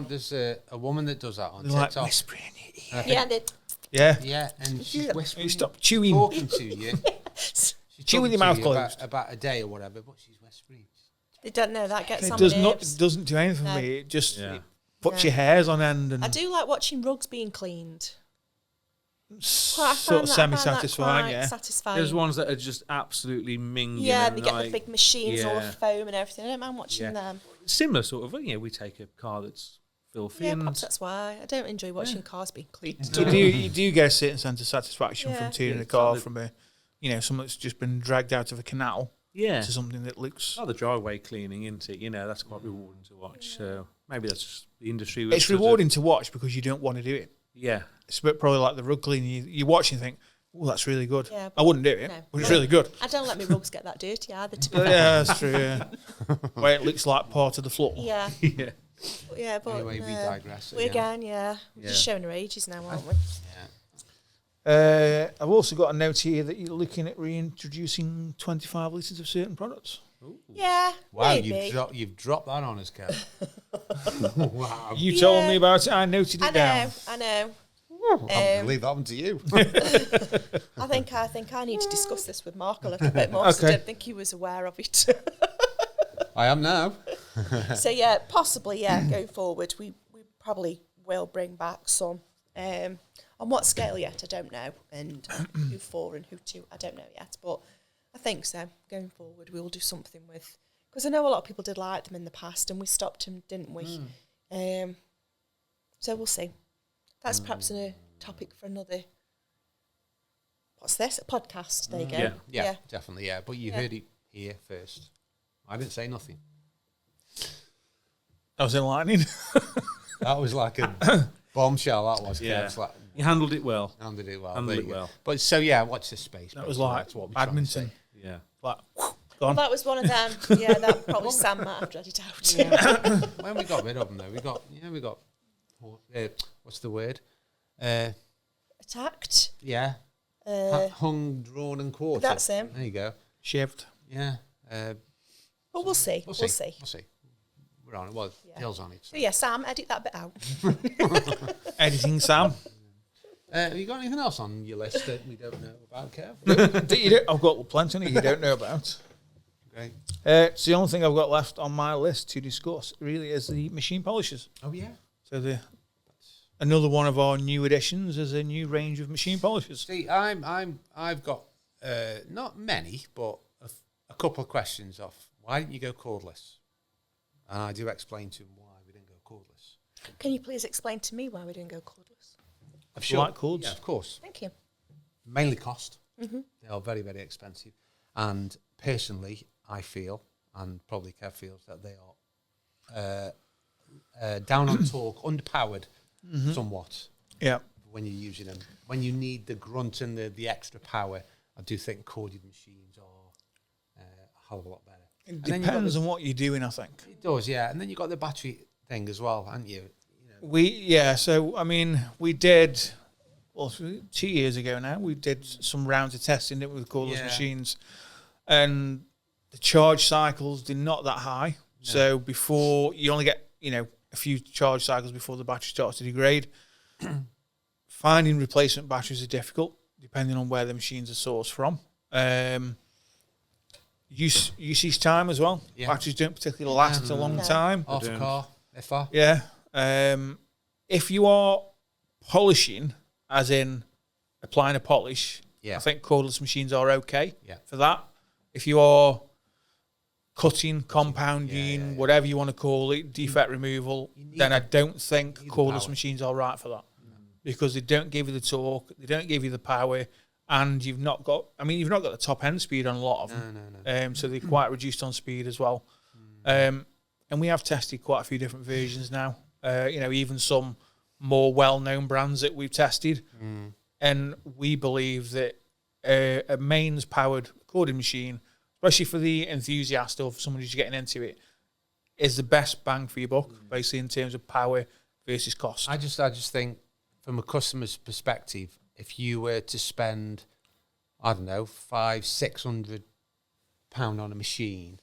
There's a woman that does that on They're like TikTok. whispering in your ear. And I think- Yeah, Yeah. yeah, and she's whispering. You stop chewing. Talking to you. She's Chew with talking your mouth to you closed. about a day or whatever, but she's whispering. they don't know that gets It on does my not. nerves. It doesn't do anything No. for me. It just Yeah. puts No. your hairs on end and I do like watching rugs being cleaned. I sort find of that- I find that semi-satisfying. quite Yeah. satisfying. There's ones that are just absolutely minging. Yeah, and they get like, the big machines all yeah. the foam and everything. I don't mind watching Yeah. them. Similar sort of. We take a car that's filthy Yeah, and perhaps that's why I don't enjoy watching cars being cleaned. You do get a certain sense of satisfaction Yeah. from tuning Yeah, a car it's from something that's just been dragged out of a canal yeah. to something that looks. Oh, the driveway cleaning, isn't it? That's quite rewarding to watch. So maybe that's just the industry. It's sort of- rewarding to watch because you don't want to do it. Yeah. It's a bit probably like the rug cleaning. You watch and think, "Oh, that's really good." Yeah, I wouldn't do it, no. but it's really good. I don't let my rugs get that dirty either. To be Yeah, that's true. Yeah. Where it looks like part of the floor. yeah, Yeah. yeah, but Anyway, we digress We again. again, we're just Yeah. showing our ages now, aren't we? Yeah. I've also got a note here that you're looking at reintroducing 25 litres of certain products. Yeah, Wow, maybe. you've dropped that on us, Kev. Wow. You told Yeah. me about it. I noted it down. I know. I can't believe that one to you. I think I need to discuss this with Mark a little bit more. 'Cause I Okay. don't think he was aware of it. I am now. So yeah, possibly going forward, we probably will bring back some. On what scale yet, I don't know, and who for and who to, I don't know yet. But I think so. Going forward, we will do something with, because I know a lot of people did like them in the past, and we stopped them, didn't we? So we'll see. That's perhaps a topic for another. What's this? A podcast. There you go. Yeah. Definitely, yeah. But you heard it here first. I didn't say nothing. I was enlightening. That was like a bombshell, that was. Yeah. Kev's like, You handled it well. handled it well. Handled there it you go. well. But so, yeah, watch this space. That was basically. like That's what we're trying to badminton. say. Yeah. Like, Well, gone. that was one of them. Yeah, that probably Sam might have dread it out. When we got rid of them, though, we got what's the word? Attacked. Yeah. Hung, drawn, and quartered. That's him. There you go. Shaved. Yeah. But we'll see. We'll We'll see. see. We'll see. We're on it. Well, Yeah. Dale's on it. So. So yeah, Sam, edit that bit out. Editing Sam. Have you got anything else on your list that we don't know about, Kev? I've got plenty you don't know about. Great. It's the only thing I've got left on my list to discuss. Really, is the machine polishers. Oh, yeah. So another one of our new additions is a new range of machine polishers. See, I've got not many, but a couple of questions off. Why didn't you go cordless? And I do explain to him why we didn't go cordless. Can you please explain to me why we didn't go cordless? If you like cords. Yeah, of course. Thank you. Mainly cost. They are very, very expensive. And personally, I feel, and probably Kev feels, that they are down on torque, underpowered somewhat Yeah. when you're using them. When you need the grunt and the extra power, I do think corded machines are a hell of a lot better. It And then you've got depends on what you're doing, I think. It does, yeah. And then you've got the battery thing as well, haven't you? So I mean, we did, 2 years ago now, we did some rounds of testing it with cordless machines, and the charge cycles they're not that high. No. So before you only get a few charge cycles before the battery starts to degrade. Finding replacement batteries are difficult depending on where the machines are sourced from. Usage time as well. Yeah. Batteries don't particularly last a long time. Half a car, if far. Yeah. If you are polishing, as in applying a polish, I think cordless machines are okay for that. If you are cutting, compounding, whatever you want to call it, defect removal, then I don't think cordless machines are right for that. Because they don't give you the torque, they don't give you the power, and you've not got the top end speed on a lot of them. No. So they're quite reduced on speed as well. And we have tested quite a few different versions now. Even some more well-known brands that we've tested. And we believe that a mains-powered cording machine, especially for the enthusiast or for someone who's getting into it, is the best bang for your buck, basically in terms of power versus cost. I just think from a customer's perspective, if you were to spend, I don't know, £500-600 on a machine,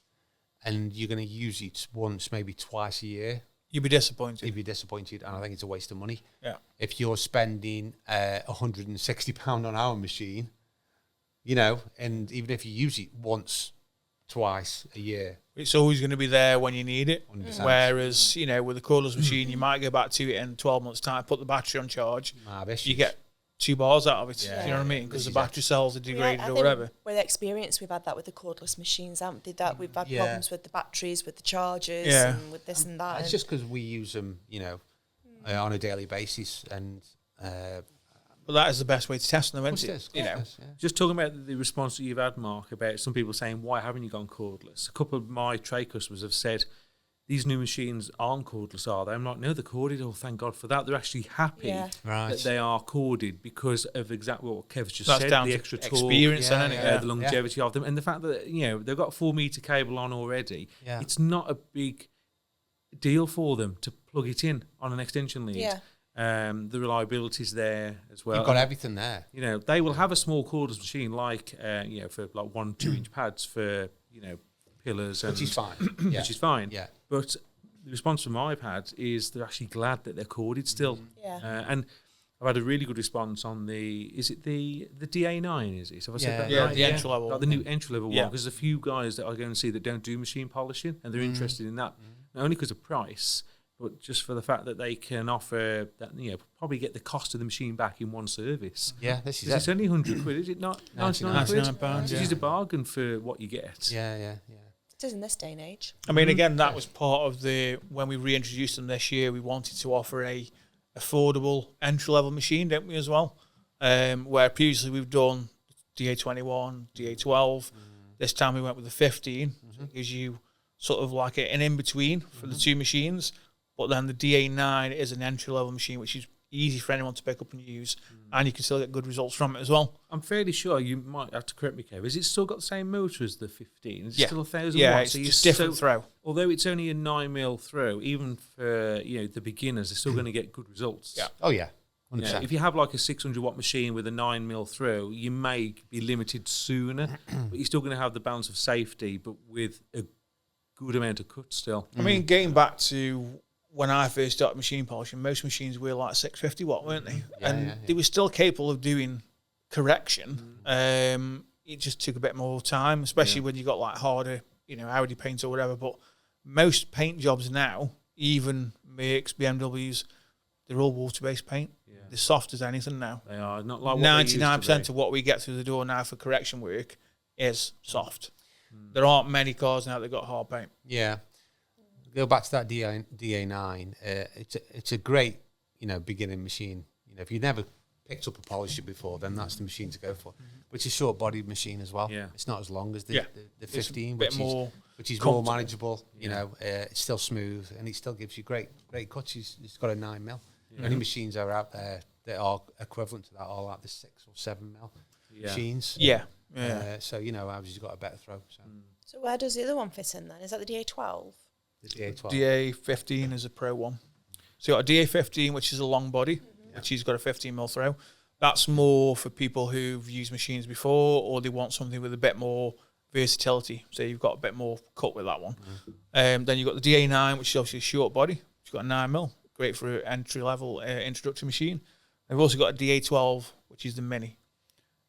and you're going to use it once, maybe twice a year, You'd be disappointed. you'd be disappointed, and I think it's a waste of money. Yeah. If you're spending £160 on our machine, you know, and even if you use it once, twice a year, It's always going to be there when you need it. 100%. Whereas, you know, with a cordless machine, you might go back to it in 12 months' time, put the battery on charge, issues. you get 2 bars out of it. Yeah. You know what I mean? This Because the is battery cells are Yeah, degraded I or think whatever. with experience, we've had that with the cordless machines, haven't we? That we've had Yeah. problems with the batteries, with the chargers, Yeah. and with this and that. It's just because we use them, you know, on a daily basis, and But that is the best way to test them, isn't Of it? course it is, You of know, course, yeah. Just talking about the response that you've had, Mark, about some people saying, why haven't you gone cordless? A couple of my trade customers have said, these new machines aren't cordless, are they? I'm like, no, they're corded. Oh, thank God for that. They're actually happy Yeah. Right. that they are corded because of exactly what Kev's just That's said, down the to extra torque, experience, Yeah, isn't it? yeah. Yeah. the longevity of them, and the fact that, you know, they've got 4-meter cable on already. Yeah. It's not a big deal for them to plug it in on an extension lead. Yeah. The reliability's there as well. You've got And, everything there. you know, they will have a small cordless machine like, you know, for like 1-2 inch pads for, you know, pillars, and Which is fine. Yeah. which is fine. Yeah. But the response from my pad is they're actually glad that they're corded still. Yeah. And I've had a really good response on the DA9, is it? Have I said Yeah. that Yeah, right? the entry level Like the one. new entry level Yeah. one, because there's a few guys that I go and see that don't do machine polishing, and they're interested in that, not only because of price, but just for the fact that they can offer that, you know, probably get the cost of the machine back in one service. Yeah, this is Because it's it. only 100 quid, is it not? 99 quid? £99, Which yeah. is a bargain for what you get. Yeah, yeah, yeah. It is in this day and age. I mean, again, that was part of when we reintroduced them this year, we wanted to offer a affordable entry-level machine, didn't we, as well? Where previously we've done DA21, DA12. This time we went with the 15. So it gives you sort of like an in-between for the two machines. But then the DA9 is an entry-level machine, which is easy for anyone to pick up and use. And you can still get good results from it as well. I'm fairly sure, you might have to correct me, Kev, has it still got the same motor as the 15? Is it Yeah. still 1,000 Yeah, watts? it's So just different throw. Although it's only a 9mm throw, even for, you know, the beginners, they're still going to get good results. Yeah. Oh, yeah. You know, 100%. if you have like a 600 watt machine with a 9mm throw, you may be limited sooner, but you're still going to have the balance of safety, but with a good amount of cut still. I mean, getting back to when I first started machine polishing, most machines were like 650 watt, weren't they? And they were still capable of doing correction. It just took a bit more time, especially when you got like harder, you know, Audi paint or whatever. But most paint jobs now, even Mercs, BMWs, they're all water-based paint. Yeah. They're soft as anything now. They are not like what they used to 99% be. of what we get through the door now for correction work is soft. There aren't many cars now that got hard paint. Yeah. Go back to that DA9. It's a great, you know, beginning machine. You know, if you've never picked up a polisher before, then that's the machine to go for. But it's a short-bodied machine as well. Yeah. It's not as long as the Yeah. 15, It's a bit which more is more comfortable. manageable. You know, it's still smooth, and it still gives you great cuts. It's got a 9mm. Many machines are out there that are equivalent to that, all at the 6 or 7mm machines. Yeah. So, you know, ours has got a better throw. So. So where does the other one fit in then? Is that the DA12? The DA12. DA15 is a pro one. So you got a DA15, which is a long body, which has got a 15mm throw. That's more for people who've used machines before, or they want something with a bit more versatility. So you've got a bit more cut with that one. Then you've got the DA9, which is obviously a short body. It's got a 9mm, great for an entry-level introductory machine. They've also got a DA12, which is the mini,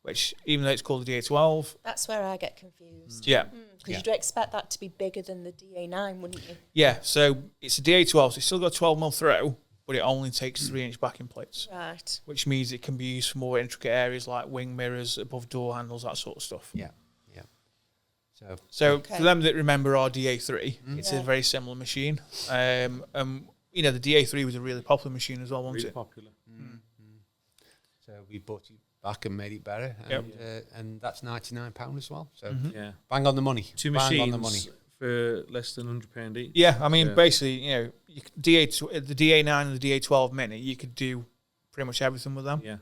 which, even though it's called the DA12, That's where I get confused. yeah. Because you'd expect that to be bigger than the DA9, wouldn't you? Yeah, so it's a DA12, so it's still got a 12mm throw, but it only takes 3-inch backing plates, Right. which means it can be used for more intricate areas like wing mirrors, above door handles, that sort of stuff. Yeah. So Okay. for them that remember our DA3, it's Yeah. a very similar machine. You know, the DA3 was a really popular machine as well, wasn't Really it? popular. So we bought it back and made it better, and that's £99 as well. So Yeah. bang on the money. Two Bang machines on the money. for less than £100 each. Yeah, I mean, Yeah. basically, you know, the DA9 and the DA12 Mini, you could do pretty much everything with them. Yeah.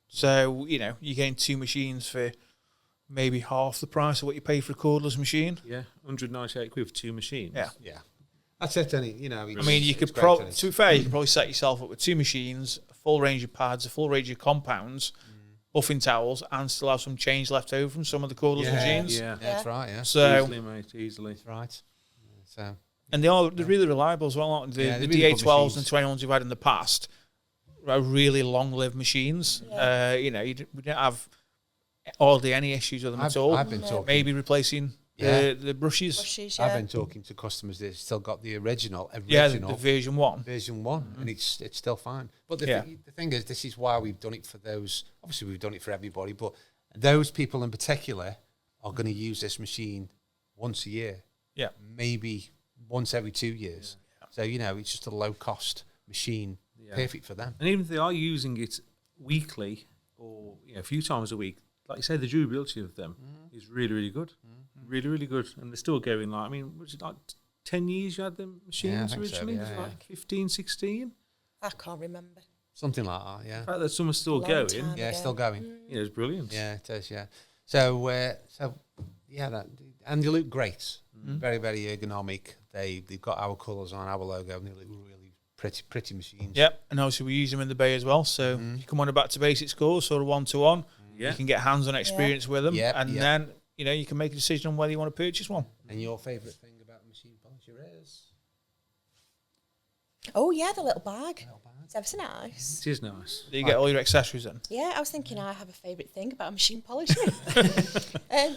So, you know, you're getting two machines for maybe half the price of what you pay for a cordless machine. Yeah. 198 quid for two machines. Yeah. Yeah, that's it. Any, you know, I mean, you could probably, to be fair, you could probably set yourself up with two machines, full range of pads, a full range of compounds, buffing towels, and still have some change left over from some of the cordless machines. Yeah. That's right. Yeah, So, Easily, mate. Easily. that's right. So and they're really reliable as well. Aren't they? Yeah, The they're really good DA12s and machines. 21s you've had in the past are really long-lived machines. Yeah. You know, we don't have hardly any issues with them at all. I've been talking. Maybe replacing the brushes. Brushes, I've yeah. been talking to customers that still got the original Yeah, the version 1. version 1, and it's still fine. But the thing is, this is why we've done it for those. Obviously, we've done it for everybody, but those people in particular are going to use this machine once a year. Yeah. Maybe once every 2 years. Yeah. So it's just a low cost machine, perfect for them. And even if they are using it weekly or a few times a week, like you say, the durability of them is really, really good. Really, really good. And they're still going was it like 10 years you had them machines think so, originally? yeah, Was it yeah. like 15, 16? I can't remember. Something like that. Yeah. The fact that some are still Long going, time. Yeah, ago. still going. it's brilliant. Yeah, it is. Yeah. So and they look great. Very, very ergonomic. They've got our colours on, our logo, and they look really pretty machines. Yep, and obviously we use them in the bay as well. So you come on a back to basics course, sort of 1-to-1. Yeah. You can get hands-on experience with them, Yep, and yep. then you can make a decision on whether you want to purchase one. And your favourite thing about the machine polisher is? Oh, yeah, the little bag. It's ever so nice. It is nice. You get all your accessories in. Yeah, I was thinking I have a favourite thing about a machine polisher.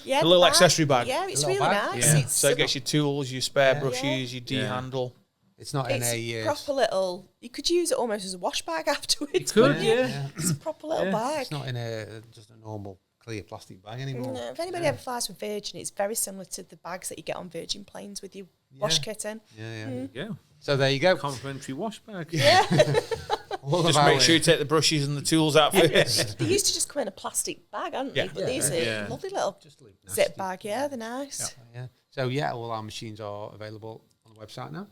Yeah, The little bag. accessory bag. Yeah, it's The really little bag? nice. Yeah. It's So it gets your tools, your spare brushes, your Yeah. D-handle. It's not in it's a proper little. You could use it almost as a wash bag afterwards. You could, couldn't you? yeah. It's a proper little Yeah. bag. It's not in just a normal clear plastic bag anymore. No, if anybody ever flies with Virgin, it's very similar to the bags that you get on Virgin planes with your wash kit in. Yeah. Yeah. So there you go. Complimentary wash bag. Yeah, All Just of make our- sure you take the brushes and the tools out first. they used to just come in a plastic bag, hadn't they? Yeah. But these Yeah. are lovely little Just look nasty. zip bag. Yeah, they're nice. Yeah. So all our machines are available on the website now.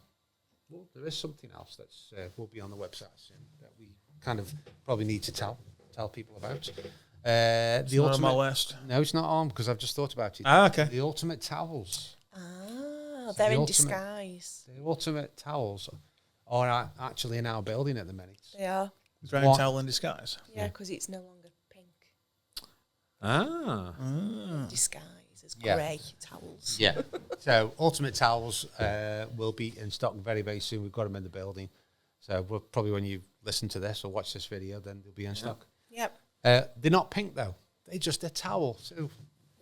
Well, there is something else that's will be on the website soon that we kind of probably need to tell people about. The Not on my list. No, it's not on because I've just thought about it. Ah, okay. The ultimate towels. Ah, So they're the in ultimate- disguise. The ultimate towels are actually in our building at the minute. They are. Brown What? towel in disguise. Yeah, because it's no longer pink. Ah. Disguise as Yeah. grey towels. Yeah. So ultimate towels will be in stock very, very soon. We've got them in the building. So we'll probably when you listen to this or watch this video, then they'll be in stock. Yep. They're not pink though. They're just a towel. So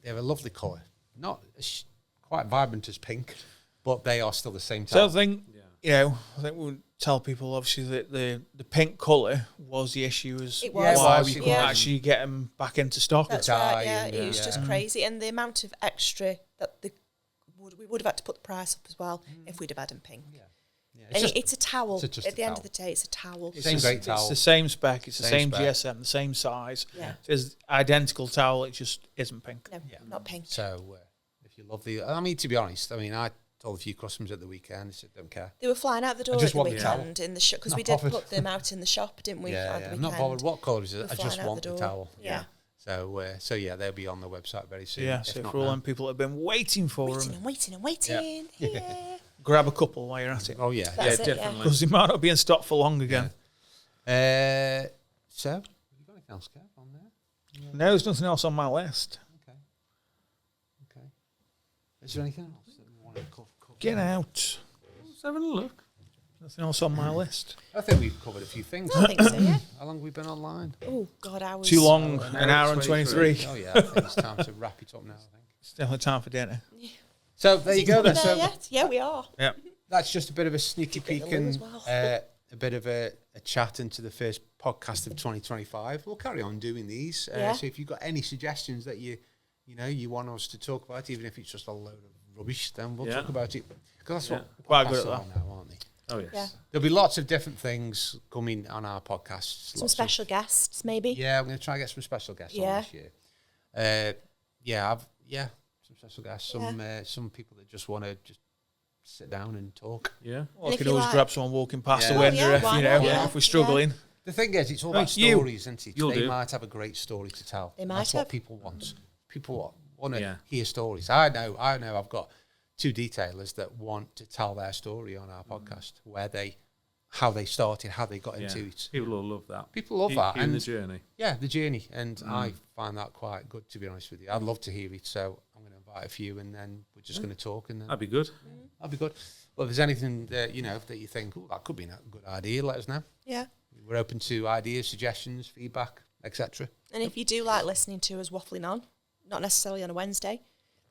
they have a lovely colour. Not as quite vibrant as pink, but they are still the same So I towel. think, I think we'll tell people obviously that the pink colour was the issue as It was. why Yeah, we it couldn't was. actually get them back into stock. That's dye right. Yeah, and, it was yeah. just crazy, and the amount of extra that we would have had to put the price up as well if we'd have had them pink. Yeah, And just- it's a towel. it's just At a the end towel. of the day, it's a towel. Same great It's towel. the same spec, it's the Same same spec. GSM, the same size. Yeah. It's identical towel, it just isn't pink. No, not pink. So if you love I mean, to be honest, I told a few customers at the weekend, they said, don't care. They were flying out the door just at the want the towel. weekend in the shop because Not we did bothered. put them out in the shop, didn't we? Yeah, at yeah. the I'm not weekend. bothered what colour is They it. were I just flying out want the door. towel. Yeah. So yeah, they'll be on the website very soon. Yeah, if so not for all now. them people that have been waiting for Waiting them, and waiting and waiting. Yeah. grab a couple while you're at it. Oh yeah. That's it, definitely. Because they might not be in stock for long again. So have you got anything else, Kev, on there? No, there's nothing else on my list. Okay. Is there anything else that we want to cover? Get out. Let's have a look. Nothing else on my list. I think we've covered a few things. I think so, yeah. How long have we been online? Oh, God, hours. Too long, an hour and 23. Oh yeah, I think it's time to wrap it up now. I think. It's definitely time for dinner. So there you go. Then. There So yet? Yeah, we are. Yeah. that's just a bit of a sneaky Keep it peek low and as well. a bit of a chat into the first podcast of 2025. We'll carry on doing these. Yeah. So if you've got any suggestions that you want us to talk about, even if it's just a load of rubbish, then we'll talk about it. Because that's what Quite good at podcasts that. are now, aren't they? Oh, yes. Yeah. There'll be lots of different things coming on our podcasts. Some lots special guests, maybe. Yeah, I'm going to try and get some special guests Yeah. on this year. Some special guests. Some people that just want to just sit down and talk. Yeah. Or And I if could you always like- grab someone walking past Yeah. the Oh, window yeah, if, why not? Yeah. if we're struggling. The thing is, it's all about you. stories, isn't it? You'll They do. might have a great story to tell. They might That's have. what people want. People want to Yeah. hear stories. I know. I've got 2 detailers that want to tell their story on our podcast, where they how they started, how they got into it. People will love that. People love that. And And the journey. yeah, the journey. And I find that quite good, to be honest with you. I'd love to hear it. So I'm going to invite a few, and then we're just going to talk. And then That'd be good. that'd be good. Well, if there's anything that, that you think, oh, that could be a good idea, let us know. Yeah. We're open to ideas, suggestions, feedback, etc. And if you do like listening to us waffling on, not necessarily on a Wednesday,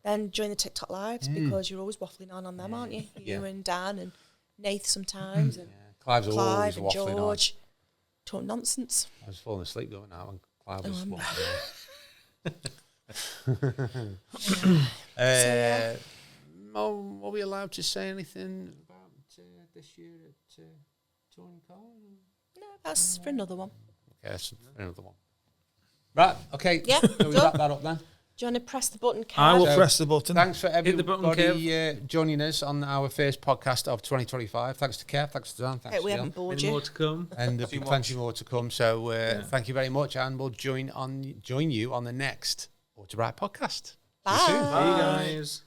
then join the TikTok lives because you're always waffling on them, aren't you? You and Dan and Nath sometimes, and Clive's always Clive and waffling George. Talk nonsense. on. I was falling asleep going out when Clive was waffling on. Are we allowed to say anything about this year at Touring Car? No, that's for another one. Okay, that's another one. Right, okay. Yeah, So we done. wrap that up then. Do you want to press the button, Kev? I will So, press the button. Thanks for Hit the button, everybody joining us on our first podcast of 2025. Thanks to Kev, thanks to Dan, thanks Okay, we to haven't John. bored Any you. more to come? And there'll be plenty more to come. So thank you very much, and we'll join you on the next Autobrite podcast. See you soon. Bye. Hey guys.